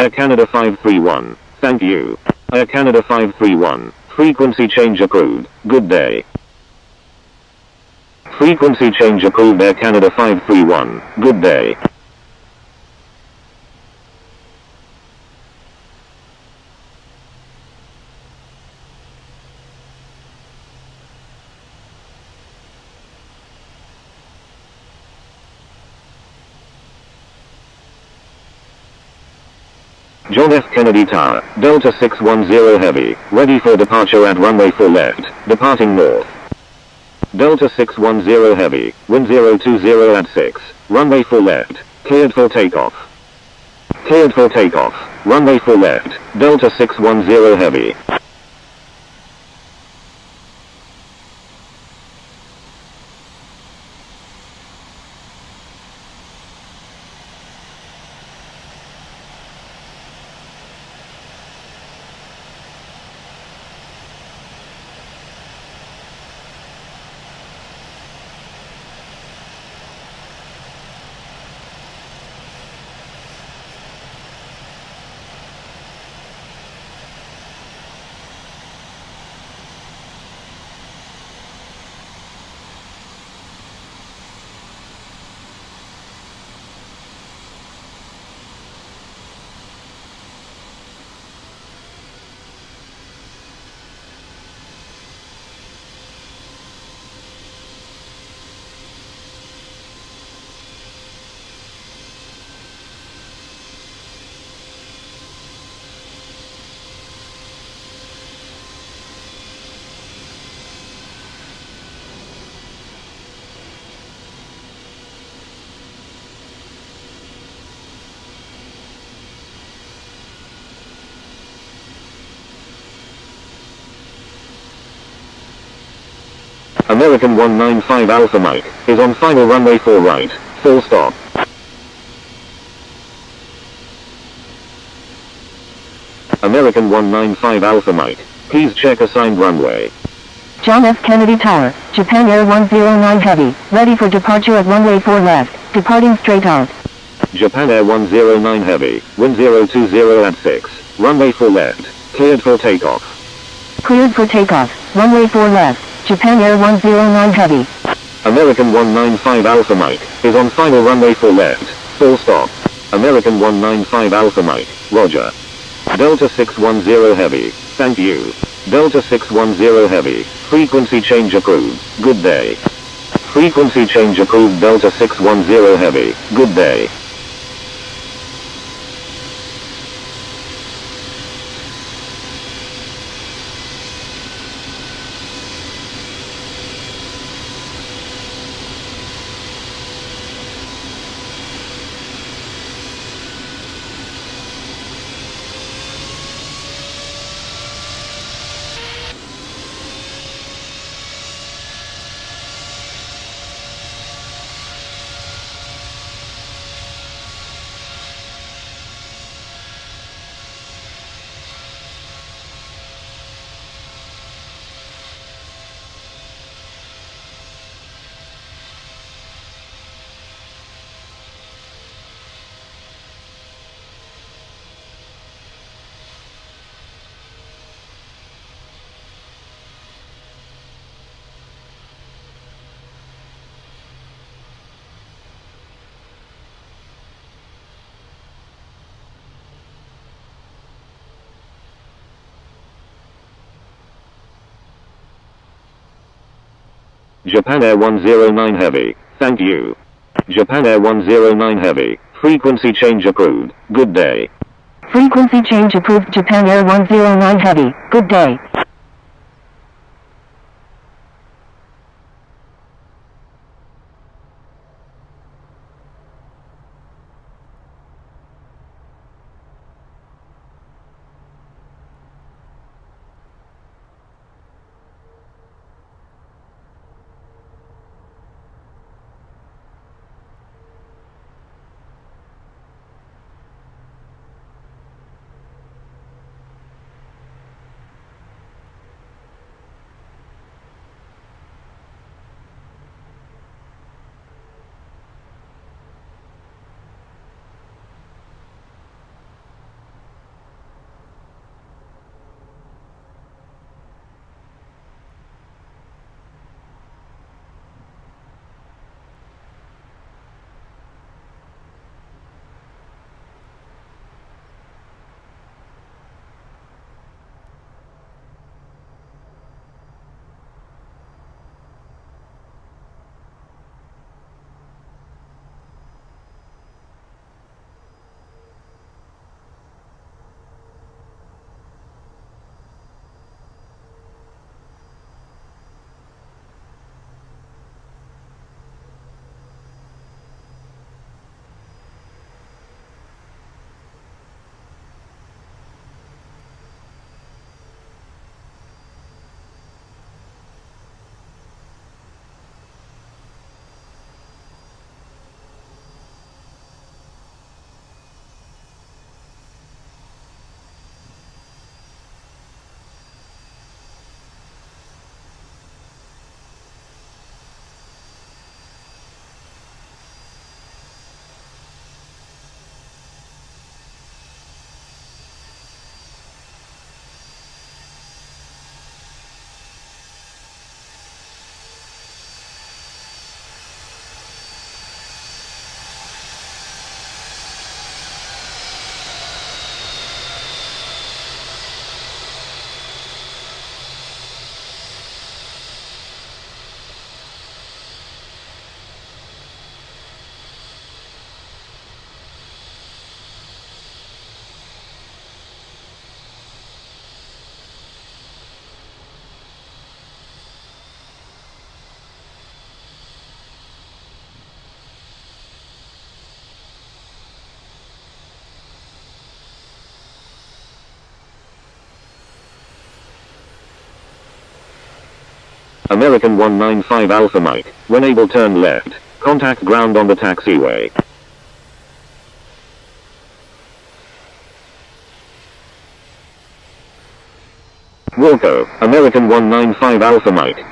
Air Canada 531, thank you. Air Canada 531, frequency change approved, good day. Frequency change approved Air Canada 531, good day. John F. Kennedy Tower, Delta 610 Heavy, ready for departure at runway 4 left, departing north. Delta 610 Heavy, wind 020 at 6, runway 4 left, cleared for takeoff. Cleared for takeoff, runway 4 left, Delta 610 Heavy. American 195 Alpha Mike is on final runway 4 right. Full stop. American 195 Alpha Mike, please check assigned runway. John F. Kennedy Tower, Japan Air 109 Heavy, ready for departure at runway 4 left, departing straight out. Japan Air 109 Heavy, wind 020 at 6, runway 4 left, cleared for takeoff. Cleared for takeoff, runway 4 left, Japan Air 109 Heavy. American 195 Alpha Mike is on final runway 4 left, full stop. American 195 Alpha Mike, roger. Delta 610 Heavy, thank you. Delta 610 Heavy, frequency change approved, good day. Frequency change approved Delta 610 Heavy, good day. Japan Air 109 Heavy, thank you. Japan Air 109 Heavy, frequency change approved, good day. Frequency change approved Japan Air 109 Heavy, good day. American 195 Alpha Mike, when able turn left. Contact ground on the taxiway. Wilco, American 195 Alpha Mike.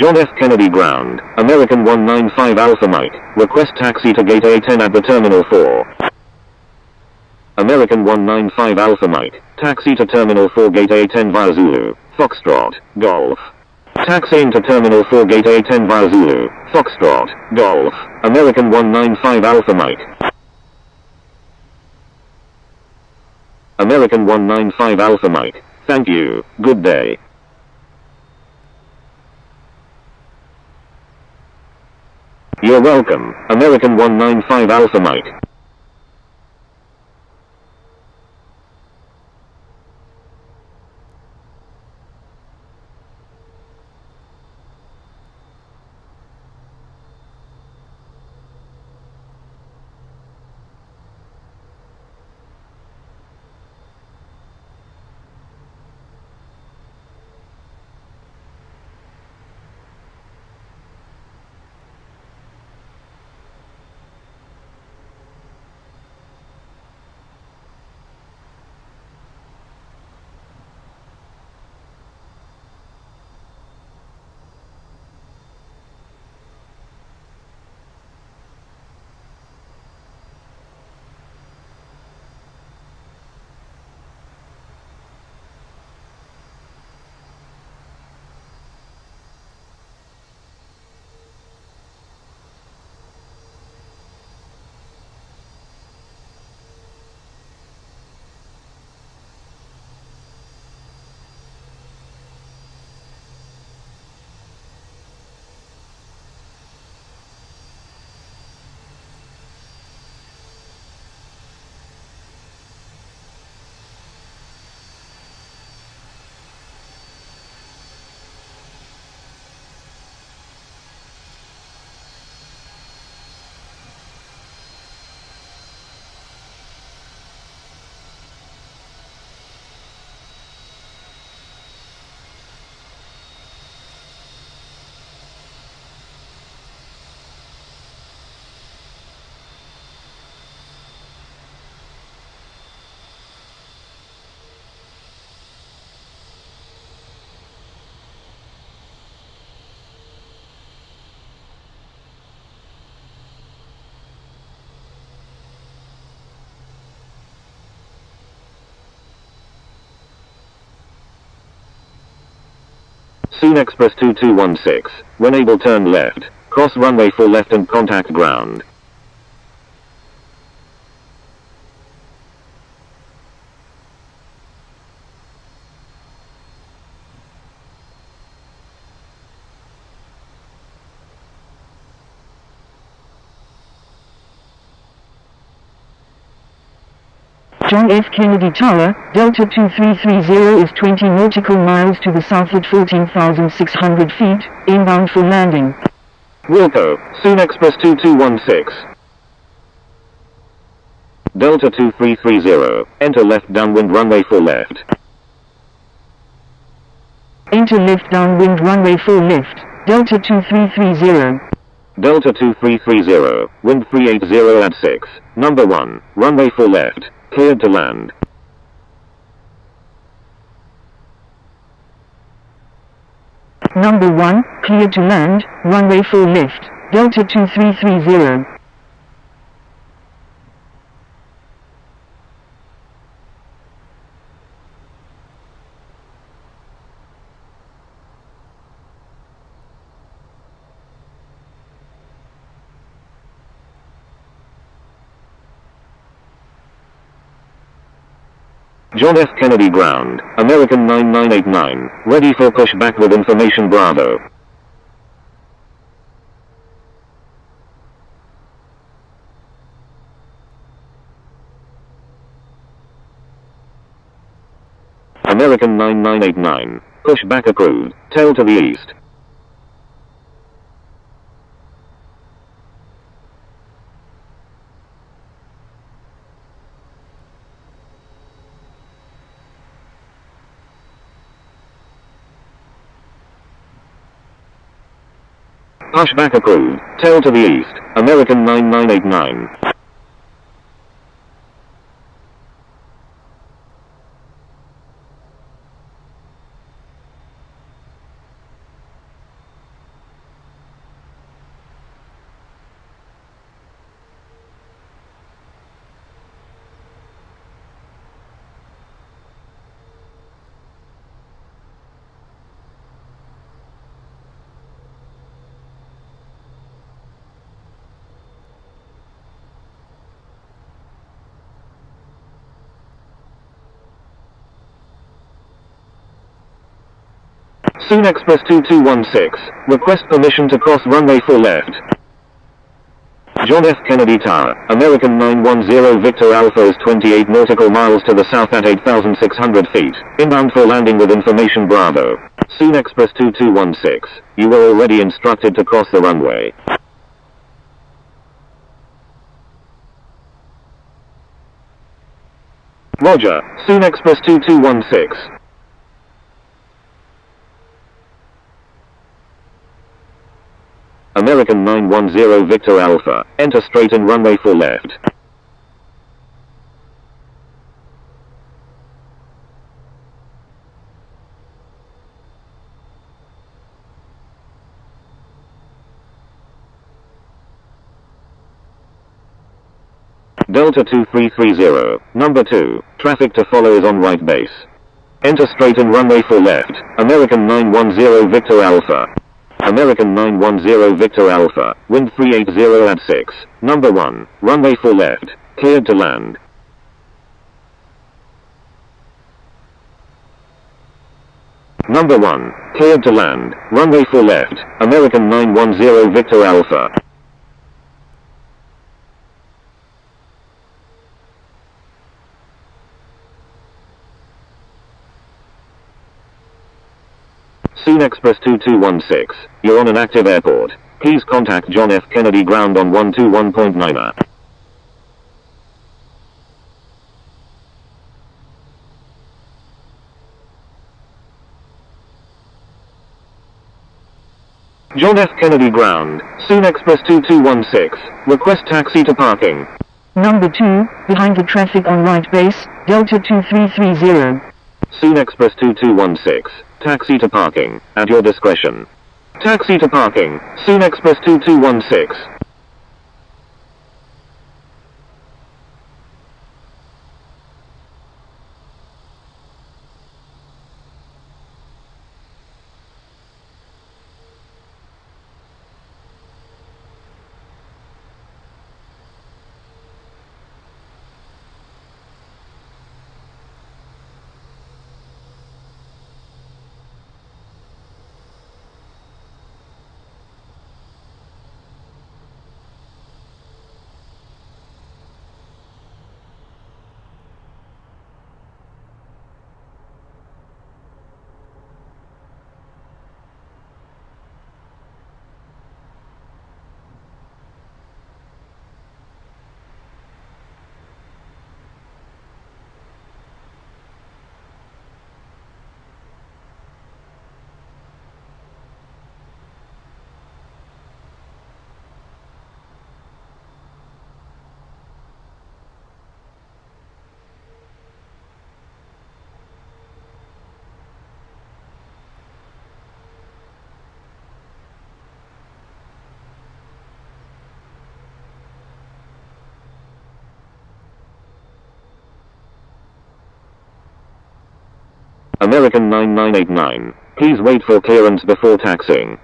John F. Kennedy Ground, American 195 Alpha Mike, request taxi to gate A10 at the Terminal 4. American 195 Alpha Mike, taxi to Terminal 4 gate A10 via Zulu, Foxtrot, Golf. Taxiing to Terminal 4 gate A10 via Zulu, Foxtrot, Golf, American 195 Alpha Mike. American 195 Alpha Mike, thank you, good day. You're welcome, American 195 Alpha Mike. Soon Express 2216, when able turn left, cross runway 4 left and contact ground. John F. Kennedy Tower, Delta 2330 is 20 nautical miles to the south at 14,600 feet, inbound for landing. Wilco, Soon Express 2216. Delta 2330, enter left downwind runway 4 left. Enter left downwind runway 4 left, Delta 2330. Delta 2330, wind 380 at 6, number 1, runway 4 left, cleared to land. Number 1, clear to land, runway 4 left, Delta 2330. John F. Kennedy ground, American 9989, ready for pushback with information Bravo. American 9989, pushback approved, tail to the east. Pushback approved, tail to the east, American 9989. Soon Express 2216, request permission to cross runway 4 left. John F. Kennedy Tower, American 910 Victor Alpha is 28 nautical miles to the south at 8,600 feet, inbound for landing with information Bravo. Soon Express 2216, you were already instructed to cross the runway. Roger, Soon Express 2216. American 910 Victor Alpha, enter straight in runway 4 left. Delta 2330, number 2, traffic to follow is on right base. Enter straight in runway 4 left, American 910 Victor Alpha. American 910 Victor Alpha, wind 380 at 6, number 1, runway 4 left, cleared to land. Number 1, cleared to land, runway 4 left, American 910 Victor Alpha. Soon Express 2216, you're on an active airport. Please contact John F. Kennedy ground on 121.9. John F. Kennedy ground, Soon Express 2216, request taxi to parking. Number 2, behind the traffic on right base, Delta 2330. Soon Express 2216, taxi to parking, at your discretion. Taxi to parking, Soon Express 2216. American 9989. Please wait for clearance before taxiing.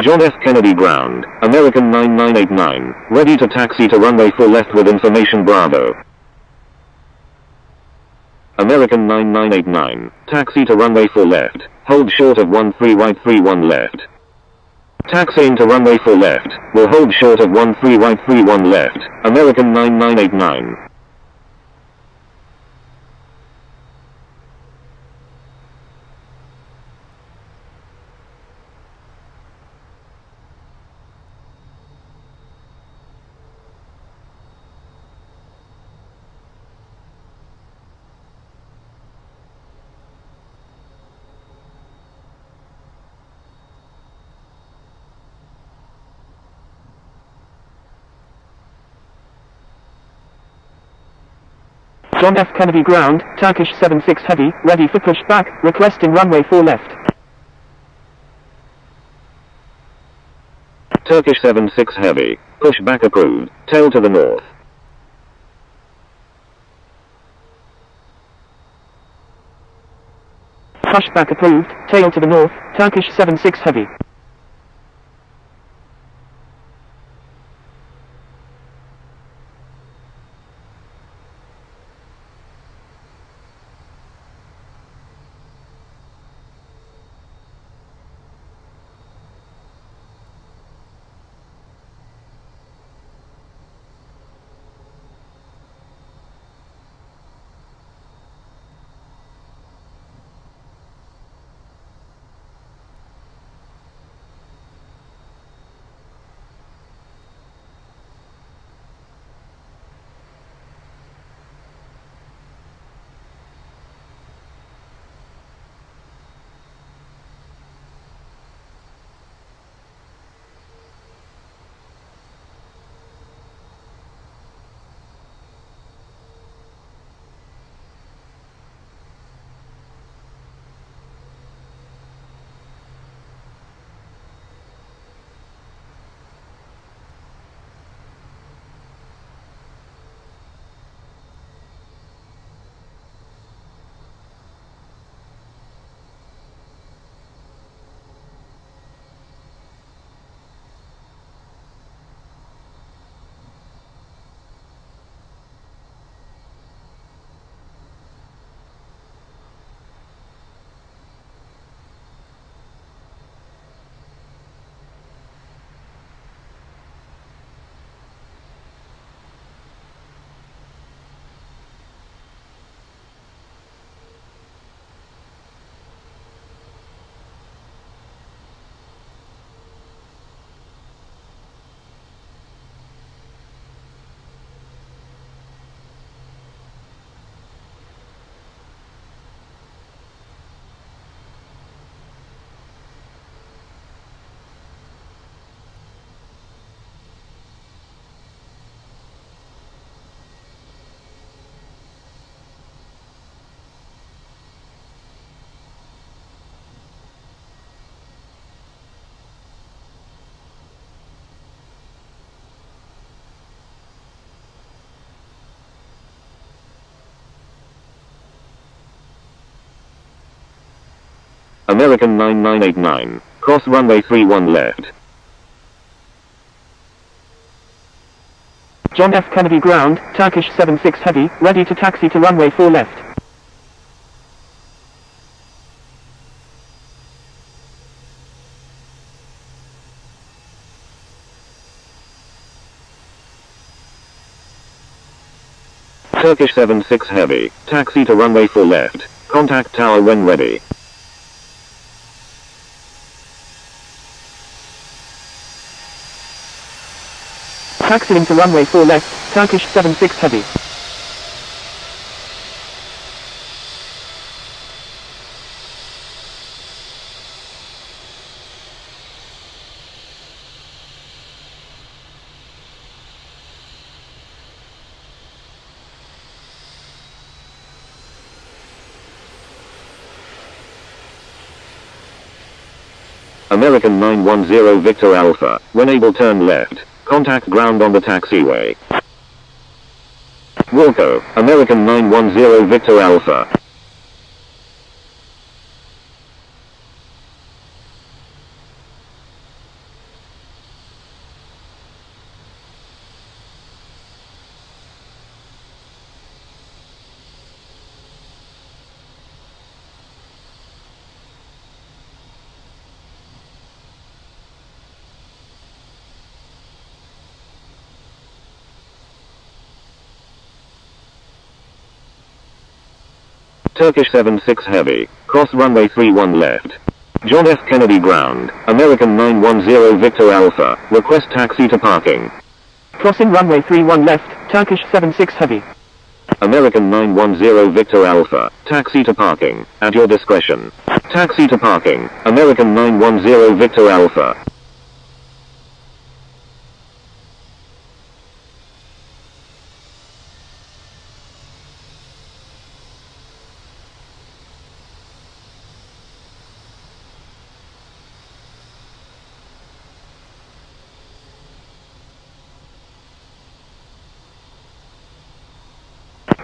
John F. Kennedy ground, American 9989, ready to taxi to runway 4 left with information Bravo. American 9989, taxi to runway 4 left, hold short of 13 right 31 left. Taxiing to runway 4 left, will hold short of 13 right 31 left, American 9989. John F. Kennedy ground, Turkish 76 Heavy, ready for pushback, requesting runway 4 left. Turkish 76 Heavy, pushback approved, tail to the north. Pushback approved, tail to the north, Turkish 76 Heavy. American 9989, cross runway 31 left. John F. Kennedy ground, Turkish 76 Heavy, ready to taxi to runway 4 left. Turkish 76 Heavy, taxi to runway 4 left. Contact tower when ready. Taxiing to runway 4 left, Turkish 76 Heavy. American 910 Victor Alpha, when able turn left. Contact ground on the taxiway. Wilco, American 910 Victor Alpha. Turkish 76 Heavy, cross runway 31 left. John F. Kennedy ground, American 910 Victor Alpha, request taxi to parking. Crossing runway 31 left, Turkish 76 Heavy. American 910 Victor Alpha, taxi to parking, at your discretion. Taxi to parking, American 910 Victor Alpha.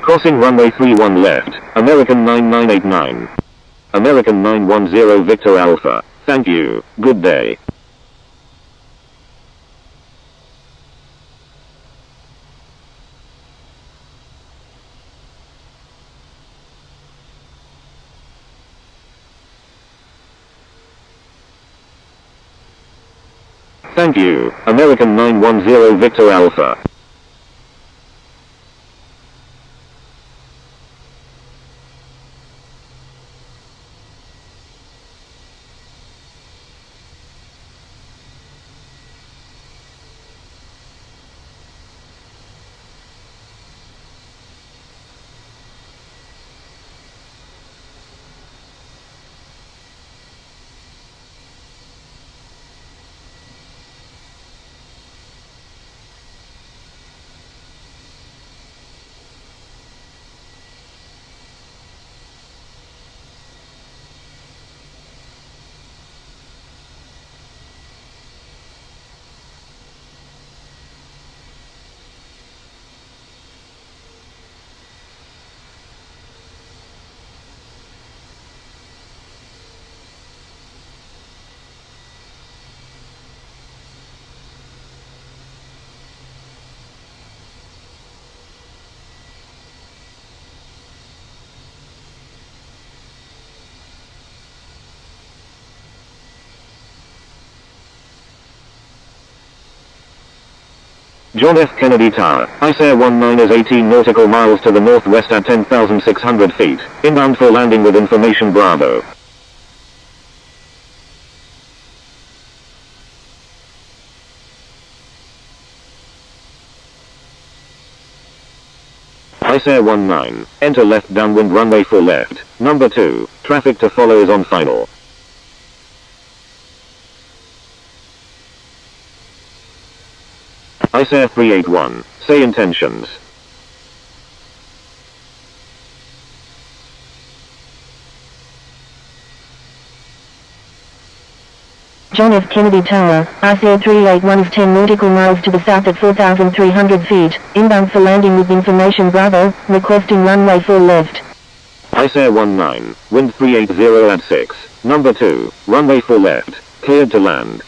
Crossing runway 31 left, American 9989. American 910 Victor Alpha, thank you, good day. Thank you, American 910 Victor Alpha. John F. Kennedy Tower, ATIS Air 19 is 18 nautical miles to the northwest at 10,600 feet, inbound for landing with information Bravo. ATIS Air 19, enter left downwind runway 4 left, number 2, traffic to follow is on final. ATIS Air 381, say intentions. John F. Kennedy Tower, ATIS Air 381 is 10 nautical miles to the south at 4,300 feet, inbound for landing with information Bravo, requesting runway 4 left. ATIS Air 19, wind 380 at 6, number 2, runway 4 left, cleared to land.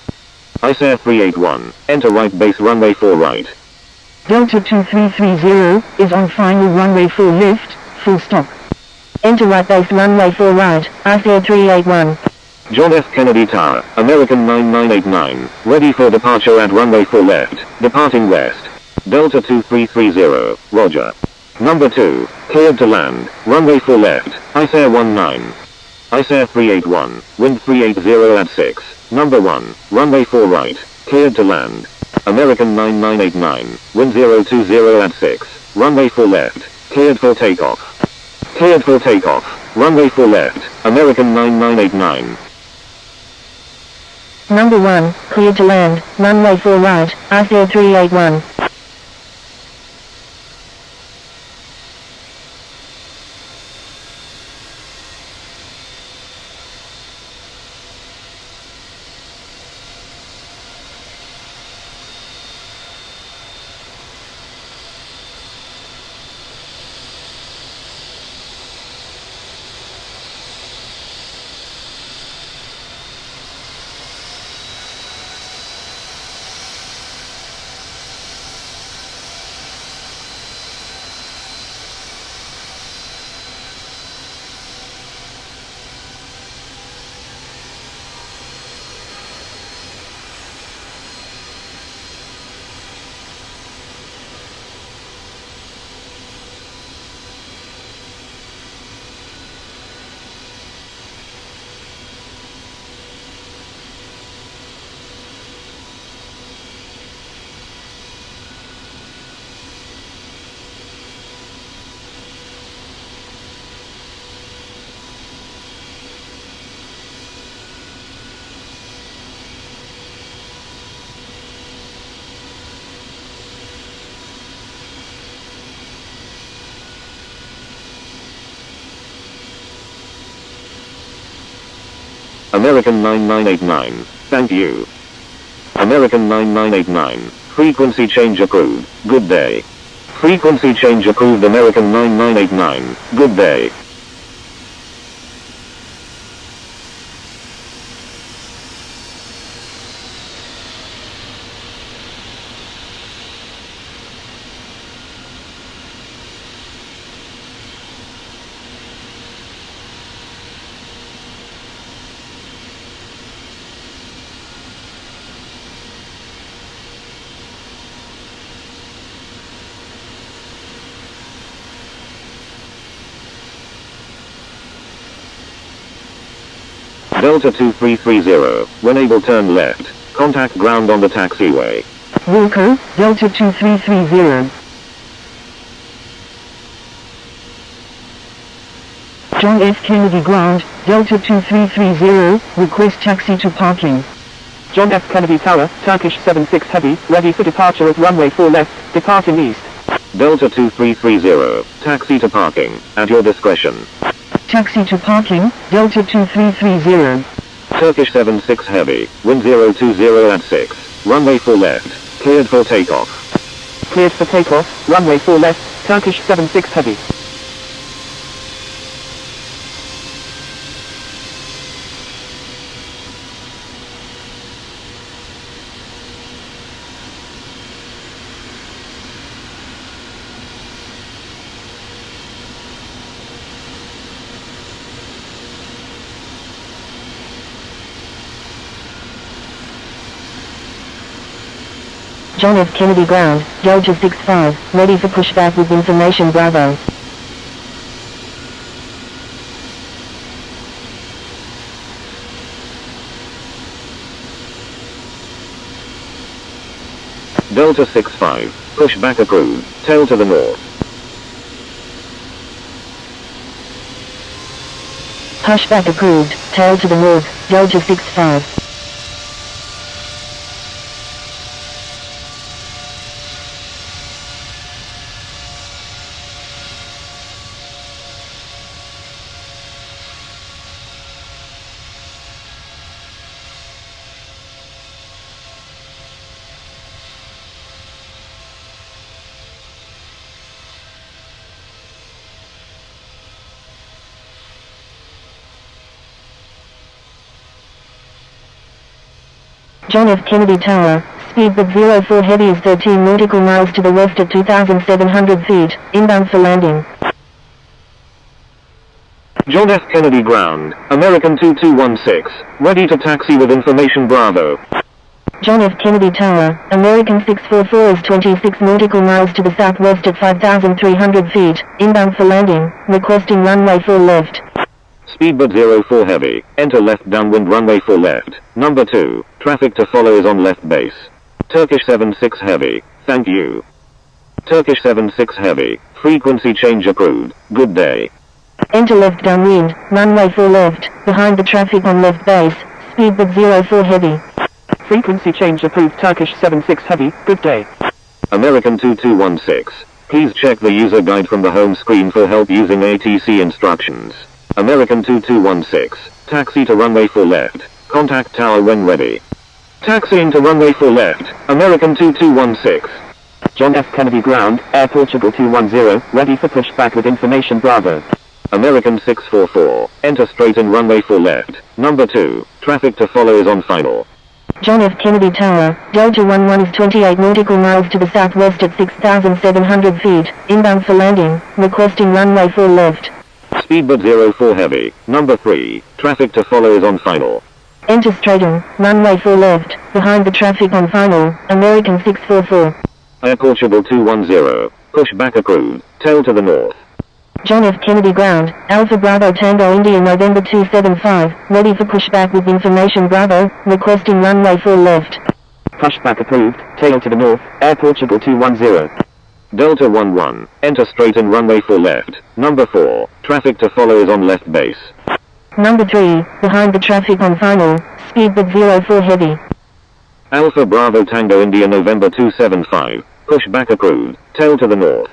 ATIS Air 381, enter right base runway 4 right. Delta 2330, is on final runway 4 left, full stop. Enter right base runway 4 right, ICA 381. John F. Kennedy Tower, American 9989, ready for departure at runway 4 left, departing west. Delta 2330, roger. Number 2, cleared to land, runway 4 left, ICA 19. ICA 381, wind 380 at 6. Number 1, runway 4 right, cleared to land. American 9989, wind 020 at 6. Runway 4 left, cleared for takeoff. Cleared for takeoff, runway 4 left, American 9989. Number 1, cleared to land, runway 4 right, ICA 381. American 9989, thank you. American 9989, frequency change approved, good day. Frequency change approved American 9989, good day. Delta 2330, when able turn left, contact ground on the taxiway. Walker, Delta 2330. John F. Kennedy ground, Delta 2330, request taxi to parking. John F. Kennedy Tower, Turkish 76 Heavy, ready for departure at runway 4 left, departing east. Delta 2330, taxi to parking, at your discretion. Taxi to parking, Delta 2330. Turkish 76 Heavy, wind 020 at 6, runway 4 left, cleared for takeoff. Cleared for takeoff, runway 4 left, Turkish 76 Heavy. John F. Kennedy ground, Delta 65, ready for pushback with information Bravo. Delta 65, pushback approved, tail to the north. Pushback approved, tail to the north, Delta 65. John F. Kennedy Tower, Speedbird 04 Heavy is 13 nautical miles to the west at 2,700 feet, inbound for landing. John F. Kennedy Ground, American 2216, ready to taxi with information Bravo. John F. Kennedy Tower, American 644 is 26 nautical miles to the southwest at 5,300 feet, inbound for landing, requesting runway 4 left. Speedbird 04 Heavy, enter left downwind runway 4 left. Number 2, traffic to follow is on left base. Turkish 76 Heavy, thank you. Turkish 76 Heavy, frequency change approved, good day. Enter left downwind, runway 4 left, behind the traffic on left base, Speedbird 04 Heavy. Frequency change approved Turkish 76 Heavy, good day. American 2216, please check the user guide from the home screen for help using ATC instructions. American 2216, taxi to runway 4 left, contact tower when ready. Taxiing to runway 4 left, American 2216. John F. Kennedy Ground, Air Portugal 210, ready for pushback with information Bravo. American 644, enter straight in runway 4 left. Number 2, traffic to follow is on final. John F. Kennedy Tower, Delta 11 is 28 nautical miles to the southwest at 6,700 feet, inbound for landing, requesting runway 4 left. Speedbird 04 Heavy, number 3, traffic to follow is on final. Enter straighten, runway 4 left, behind the traffic on final, American 644. Air Portugal 210, pushback approved, tail to the north. John F. Kennedy Ground, Alpha Bravo Tango India November 275, ready for pushback with information Bravo, requesting runway 4 left. Pushback approved, tail to the north, Air Portugal 210. Delta 11, enter straight in runway 4 left. Number 4, traffic to follow is on left base. Number 3, behind the traffic on final, Speedbird 04 Heavy. Alpha Bravo Tango India November 275, pushback approved, tail to the north.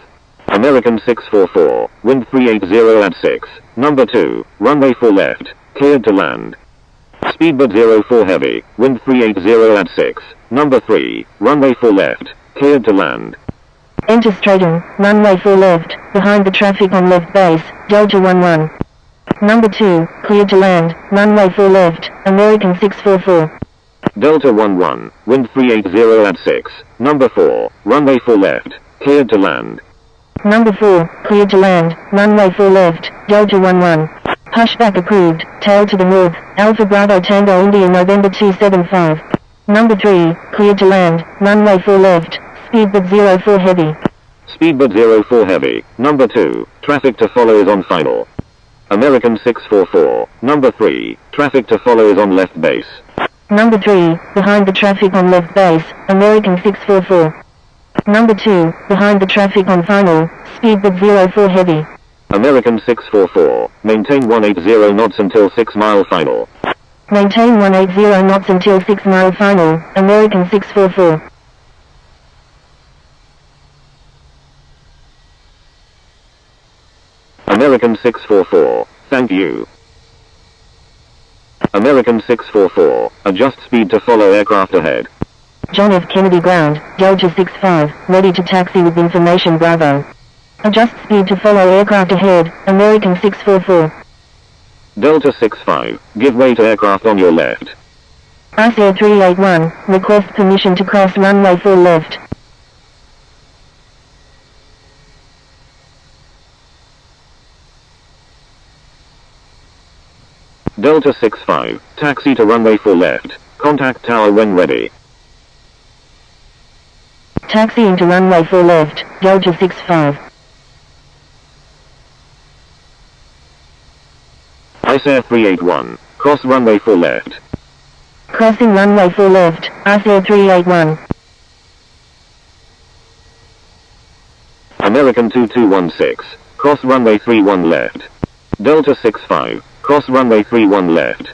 American 644, wind 380 at 6. Number 2, runway 4 left, cleared to land. Speedbird 04 Heavy, wind 380 at 6. Number 3, runway 4 left, cleared to land. Enter straighten, runway 4 left, behind the traffic on left base, Delta 11. Number 2, cleared to land, runway 4 left, American 644. Delta 11, wind 380 at 6. Number 4, runway 4 left, cleared to land. Number 4, cleared to land, runway 4 left, Delta 11. Pushback approved, tail to the north, Alpha Bravo Tango India November 275. Number 3, cleared to land, runway 4 left, Speedbird 04 Heavy. Speedbird 04 Heavy, number 2, traffic to follow is on final. American 644, number 3, traffic to follow is on left base. Number 3, behind the traffic on left base, American 644. Number 2, behind the traffic on final, Speedbird 04 Heavy. American 644, maintain 180 knots until 6 mile final. Maintain 180 knots until 6 mile final, American 644. American 644, thank you. American 644, adjust speed to follow aircraft ahead. John F. Kennedy Ground, Delta 65, ready to taxi with information Bravo. Adjust speed to follow aircraft ahead, American 644. Delta 65, give way to aircraft on your left. ATIS Air 381, request permission to cross runway 4 left. Delta 65, taxi to runway 4 left, contact tower when ready. Taxiing to runway 4 left, Delta 65. ATIS Air 381, cross runway 4 left. Crossing runway 4 left, ATIS Air 381. American 2216, cross runway 31 left. Delta 65, cross runway 31 left.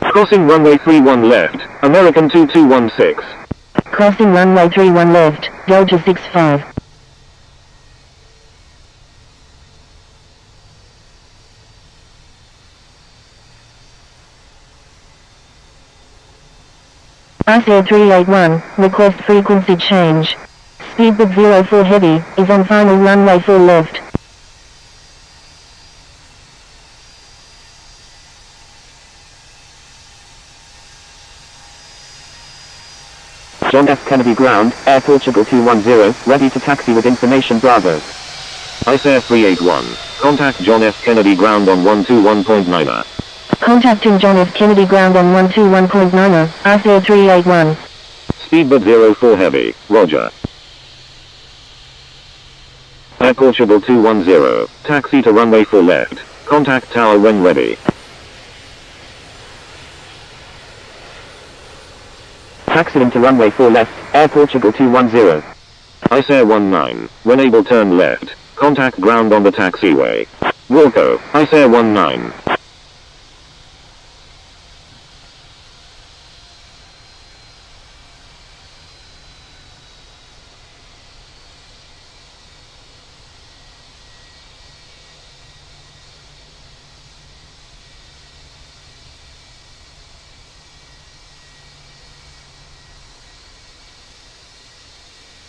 Crossing runway 31 left, American 2216. Crossing runway 31 left, Delta 65. ATIS Air 381, request frequency change. Speedbird 04 Heavy, is on final runway 4 left. John F. Kennedy ground, Air Portugal 210, ready to taxi with information Bravo. ICE 381. Contact John F. Kennedy ground on 121.9. Contacting John F. Kennedy ground on 121.9, ICE 381. Speedbird 04 Heavy, Roger. Air Portugal 210, taxi to runway 4 left. Contact tower when ready. Taxiing to runway 4 left, Air Portugal 210. ICE 19, when able turn left. Contact ground on the taxiway. Wilco, ICE 19.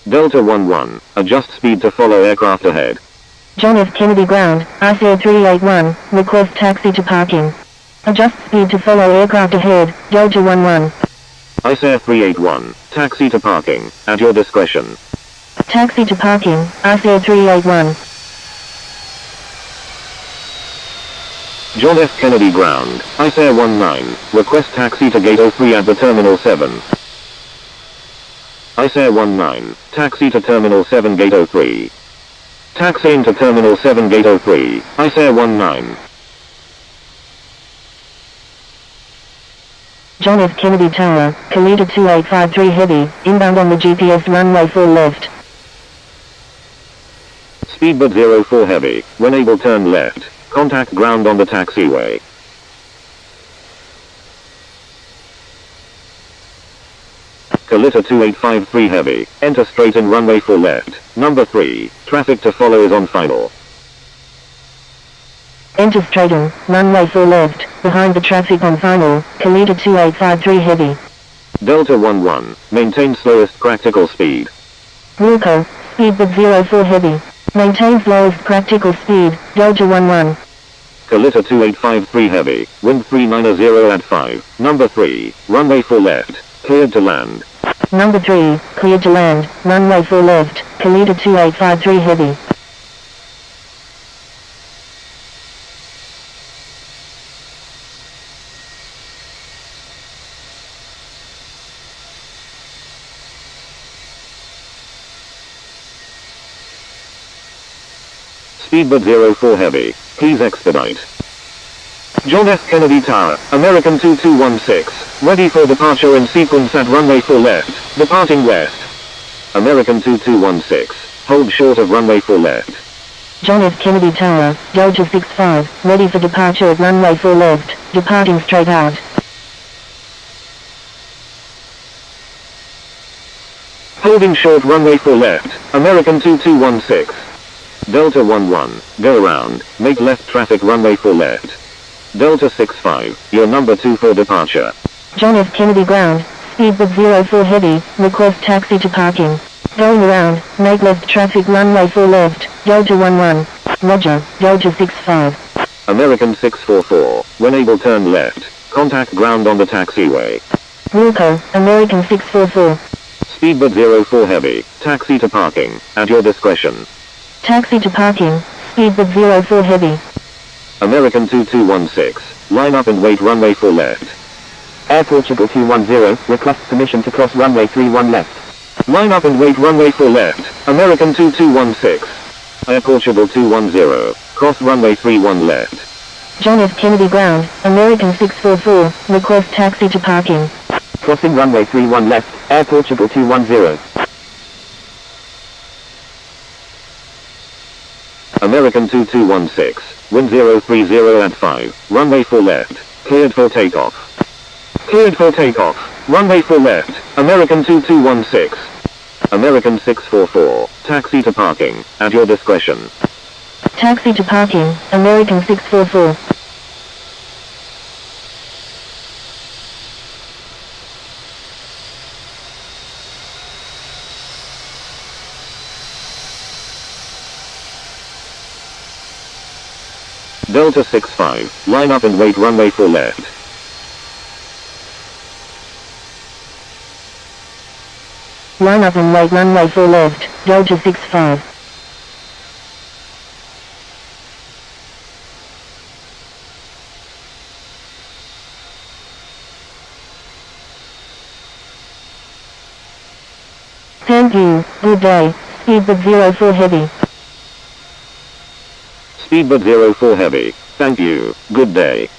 Delta 11, adjust speed to follow aircraft ahead. John F. Kennedy ground, ICE 381, request taxi to parking. Adjust speed to follow aircraft ahead, Delta 11. ICE 381, taxi to parking, at your discretion. Taxi to parking, ICE 381. John F. Kennedy ground, ICE 19, request taxi to gate 03 at the Terminal 7. ICE 19, taxi to Terminal 7 gate 03. Taxiing to Terminal 7 gate 03, ICE 19. John F. Kennedy Tower, Kalita 2853 Heavy, inbound on the GPS runway 4 left. Speedbird 04 Heavy, when able turn left. Contact ground on the taxiway. Kalita 2853 Heavy, enter straight in runway 4 left. Number 3, traffic to follow is on final. Enter straight in, runway 4 left, behind the traffic on final, Kalita 2853 Heavy. Delta 11, maintain slowest practical speed. Wilco, Speedbird 04 Heavy. Maintain slowest practical speed, Delta 11. Kalita 2853 Heavy, wind 390 at 5. Number 3, runway 4 left, cleared to land. Number 3, cleared to land, runway 4 left, Kalita 2853 Heavy. Speedbird 04 Heavy, please expedite. John F. Kennedy Tower, American 2216, ready for departure in sequence at runway 4 left, departing west. American 2216, hold short of runway 4 left. John F. Kennedy Tower, Delta 65, ready for departure at runway 4 left, departing straight out. Holding short runway 4 left, American 2216. Delta 11, go around, make left traffic runway 4 left. Delta 65, your number 2 for departure. John F. Kennedy ground, Speedbird 04 Heavy, request taxi to parking. Going around, make left traffic runway 4 left, Delta 11. Roger, Delta 65. American 644, when able turn left, contact ground on the taxiway. Wilco, American 644. Speedbird 04 Heavy, taxi to parking, at your discretion. Taxi to parking, Speedbird 04 Heavy. American 2216, line up and wait runway 4 left. Air Portugal 210, request permission to cross runway 31 left. Line up and wait runway 4 left, American 2216. Air Portugal 210, cross runway 31 left. John F. Kennedy ground, American 644, request taxi to parking. Crossing runway 31 left, Air Portugal 210. American 2216, wind 030 at 5, runway 4 left, cleared for takeoff. Cleared for takeoff, runway 4 left, American 2216. American 644, taxi to parking, at your discretion. Taxi to parking, American 644. Delta 65, line up and wait runway 4 left. Line up and wait runway 4 left, Delta 65. Thank you, good day, speedbird 04 heavy. Speedbird 04 heavy, thank you, good day.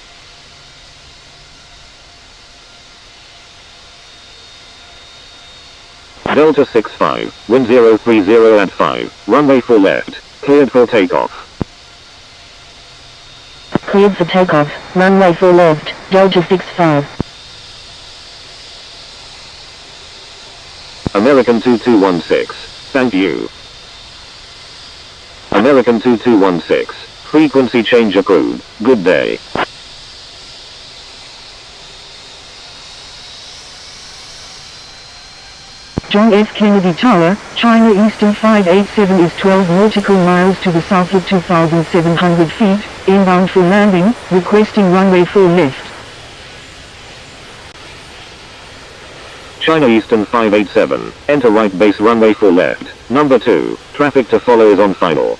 Delta 65, wind 030 at 5, runway 4 left, cleared for takeoff. Cleared for takeoff, runway 4 left, Delta 65. American 2216, thank you. American 2216, frequency change approved, good day. John F. Kennedy Tower, China Eastern 587 is 12 nautical miles to the south of 2,700 feet, inbound for landing, requesting runway 4 left. China Eastern 587, enter right base runway 4 left, number 2, traffic to follow is on final.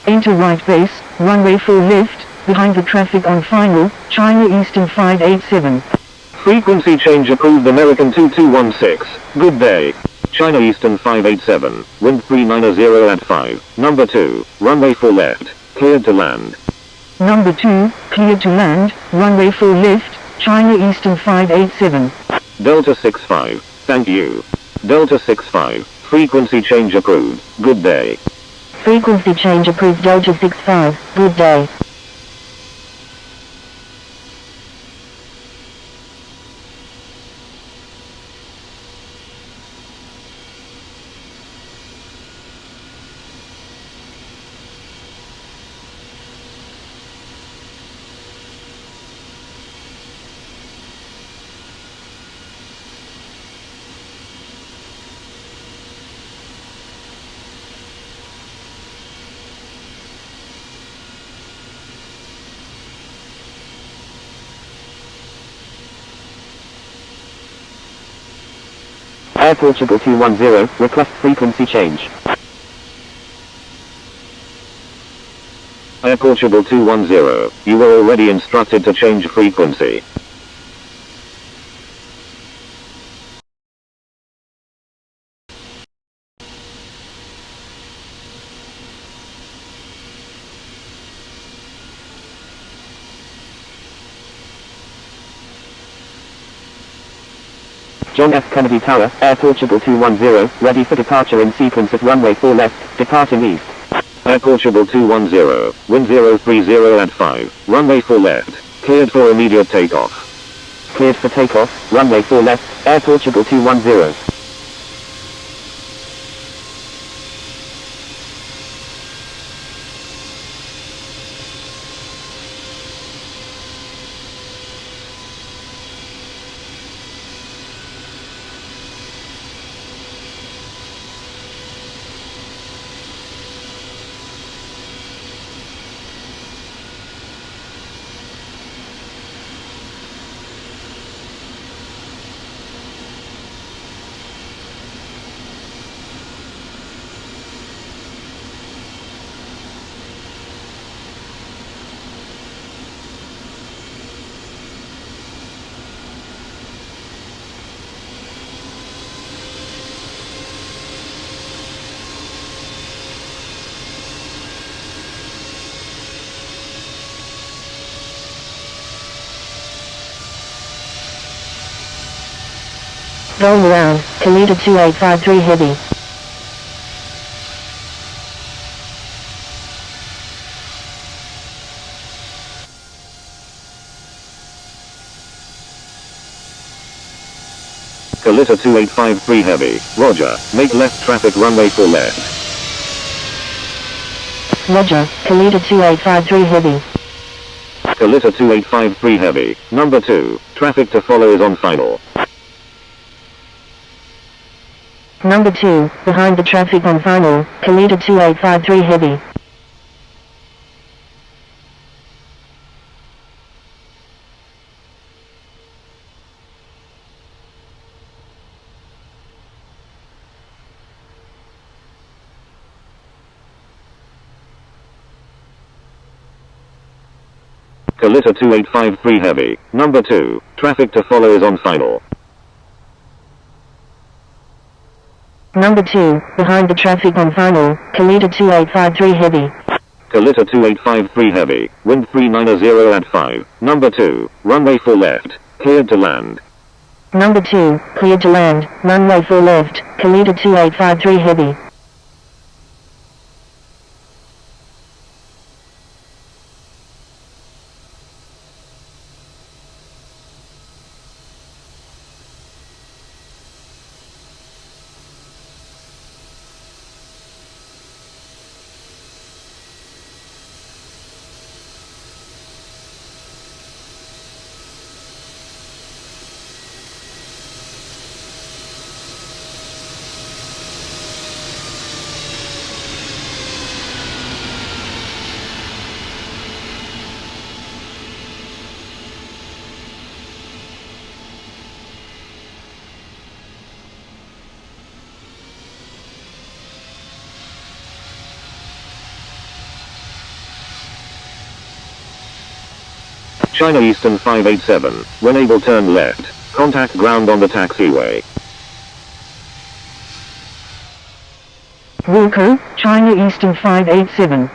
Enter right base, runway 4 left, behind the traffic on final, China Eastern 587. Frequency change approved American 2216, good day. China Eastern 587, wind 390 at 5, number 2, runway 4 left, cleared to land. Number 2, cleared to land, runway 4 left, China Eastern 587. Delta 65, thank you. Delta 65, frequency change approved, good day. Frequency change approved Delta 65, good day. Air Portugal 210, request frequency change. Air Portugal 210, you were already instructed to change frequency. John F. Kennedy Tower, Air Portugal 210, ready for departure in sequence at runway 4 left, departing east. Air Portugal 210, wind 030 at 5, runway 4 left, cleared for immediate takeoff. Cleared for takeoff, runway 4 left, Air Portugal 210. Going around, Kalita 2853 heavy. Kalita 2853 heavy, roger, make left traffic runway 4 left. Roger, Kalita 2853 heavy. Kalita 2853 heavy, number 2, traffic to follow is on final. Number 2, behind the traffic on final, Kalita 2853 heavy. Kalita 2853 heavy. Number 2, traffic to follow is on final. Number 2, behind the traffic on final, Kalita 2853 heavy. Kalita 2853 heavy, wind 390 at 5. Number 2, runway 4 left, cleared to land. Number 2, cleared to land, runway 4 left, Kalita 2853 heavy. China Eastern 587, when able turn left, contact ground on the taxiway. Wilco, China Eastern 587.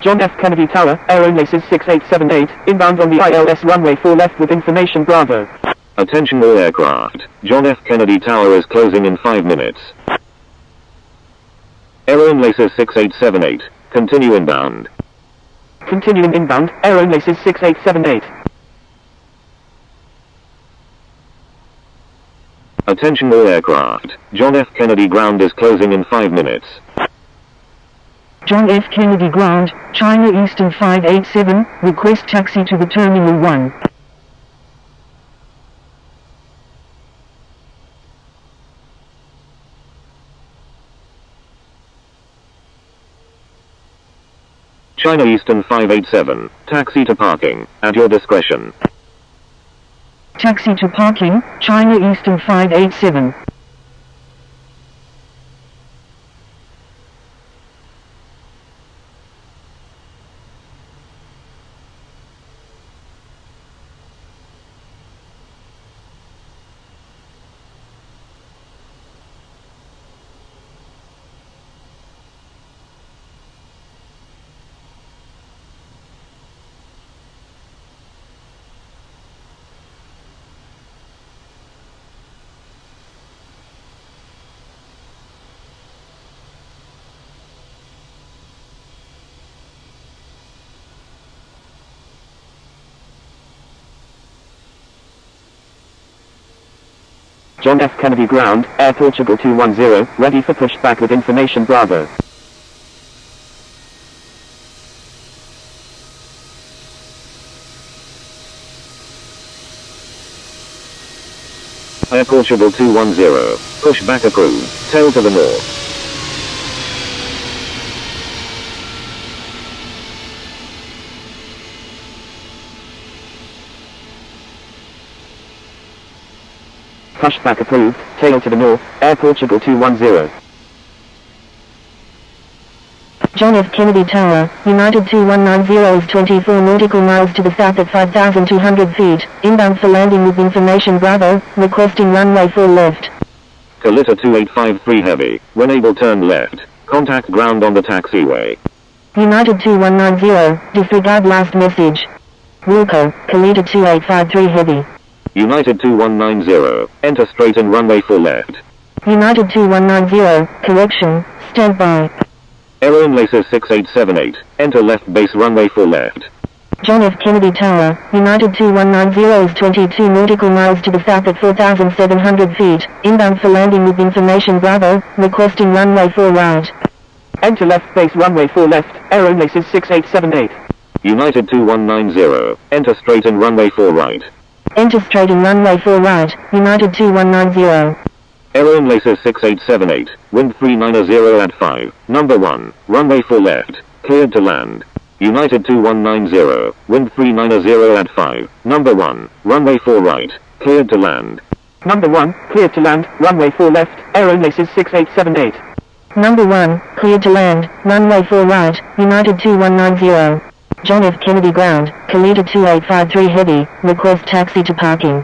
John F. Kennedy Tower, air laces 6878, inbound on the ILS runway 4 left with information Bravo. Attention all aircraft, John F. Kennedy Tower is closing in 5 minutes. Air laces 6878, continue inbound. Continuing inbound, air laces 6878. Attention all aircraft, John F. Kennedy ground is closing in 5 minutes. John F. Kennedy ground, China Eastern 587, request taxi to the Terminal 1. China Eastern 587, taxi to parking, at your discretion. Taxi to parking, China Eastern 587. John F. Kennedy ground, Air Portugal 210, ready for pushback with information Bravo. Air Portugal 210, pushback approved, tail to the north. Pushback approved, tail to the north, Air Portugal 210. John F. Kennedy Tower, United 2190 is 24 nautical miles to the south at 5,200 feet, inbound for landing with information Bravo, requesting runway 4 left. Kalita 2853 heavy, when able turn left, contact ground on the taxiway. United 2190, disregard last message. Wilco, Kalita 2853 heavy. United 2190, enter straight and runway 4 left. United 2190, correction, stand by. Air laces 6878, enter left base runway 4 left. John F. Kennedy Tower, United 2190 is 22 nautical miles to the south at 4,700 feet, inbound for landing with information Bravo, requesting runway 4 right. Enter left base runway 4 left, air laces 6878. United 2190, enter straight and runway 4 right. Enter straight and runway 4 right, United 2190. Air laces 6878, wind 390 at 5, number 1, runway 4 left, cleared to land. United 2190, wind 390 at 5. Number 1, runway 4 right, cleared to land. Number 1, cleared to land, runway 4 left, aero laces 6878. Number 1, cleared to land, runway 4 right, United 2190. John F. Kennedy ground, Kalita 2853 heavy, request taxi to parking.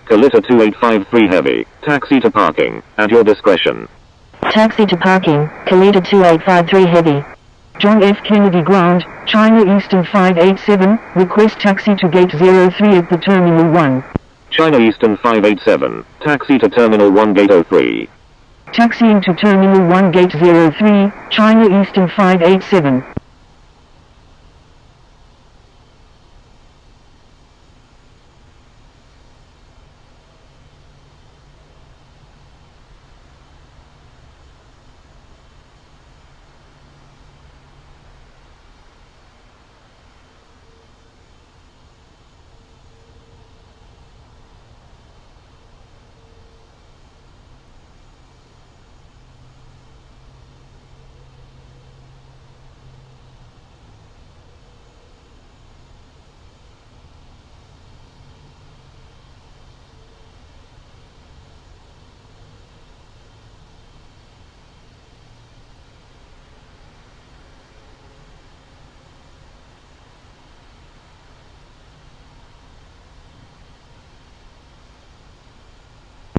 Kalita 2853 heavy, taxi to parking, at your discretion. Taxi to parking, Kalita 2853 heavy. John F. Kennedy ground, China Eastern 587, request taxi to gate 03 at the Terminal 1. China Eastern 587, taxi to Terminal 1 gate 03. Taxiing to Terminal 1 gate 03, China Eastern 587.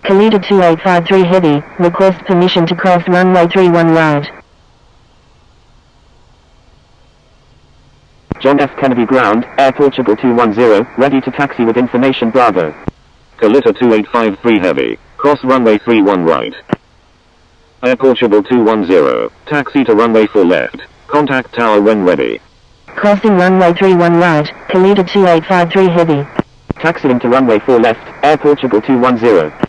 Kalita 2853 heavy, request permission to cross runway 31 right. John F. Kennedy ground, Air Portugal 210, ready to taxi with information Bravo. Kalita 2853 heavy, cross runway 31 right. Air Portugal 210, taxi to runway 4 left, contact tower when ready. Crossing runway 31 right, Kalita 2853 heavy. Taxiing to runway 4 left, Air Portugal 210.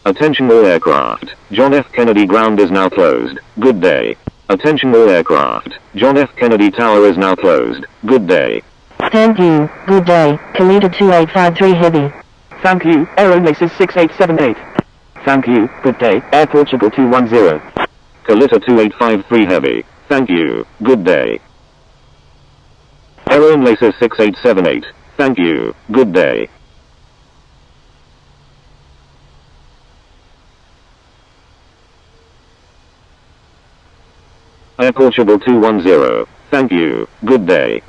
Attention all aircraft, John F. Kennedy ground is now closed, good day. Attention all aircraft, John F. Kennedy tower is now closed, good day. Thank you, good day, Kalita 2853 heavy. Thank you, aero laces 6878. Thank you, good day, Air Portugal 210. Kalita 2853 heavy, thank you, good day. Aero laces 6878, thank you, good day. Air Portugal 210, thank you, good day.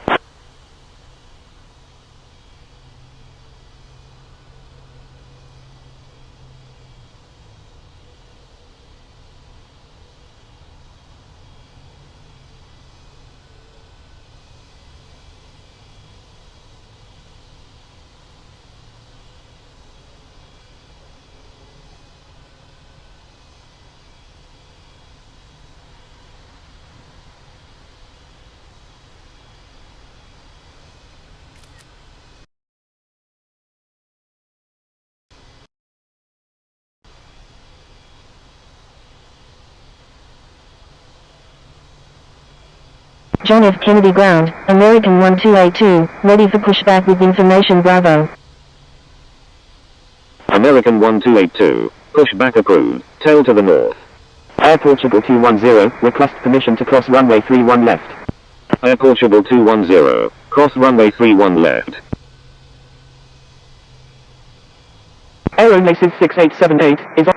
John F. Kennedy ground, American 1282, ready for pushback with information Bravo. American 1282, pushback approved, tail to the north. Air Portugal 210, request permission to cross runway 31 left. Air Portugal 210, cross runway 31 left. Aero laces 6878, is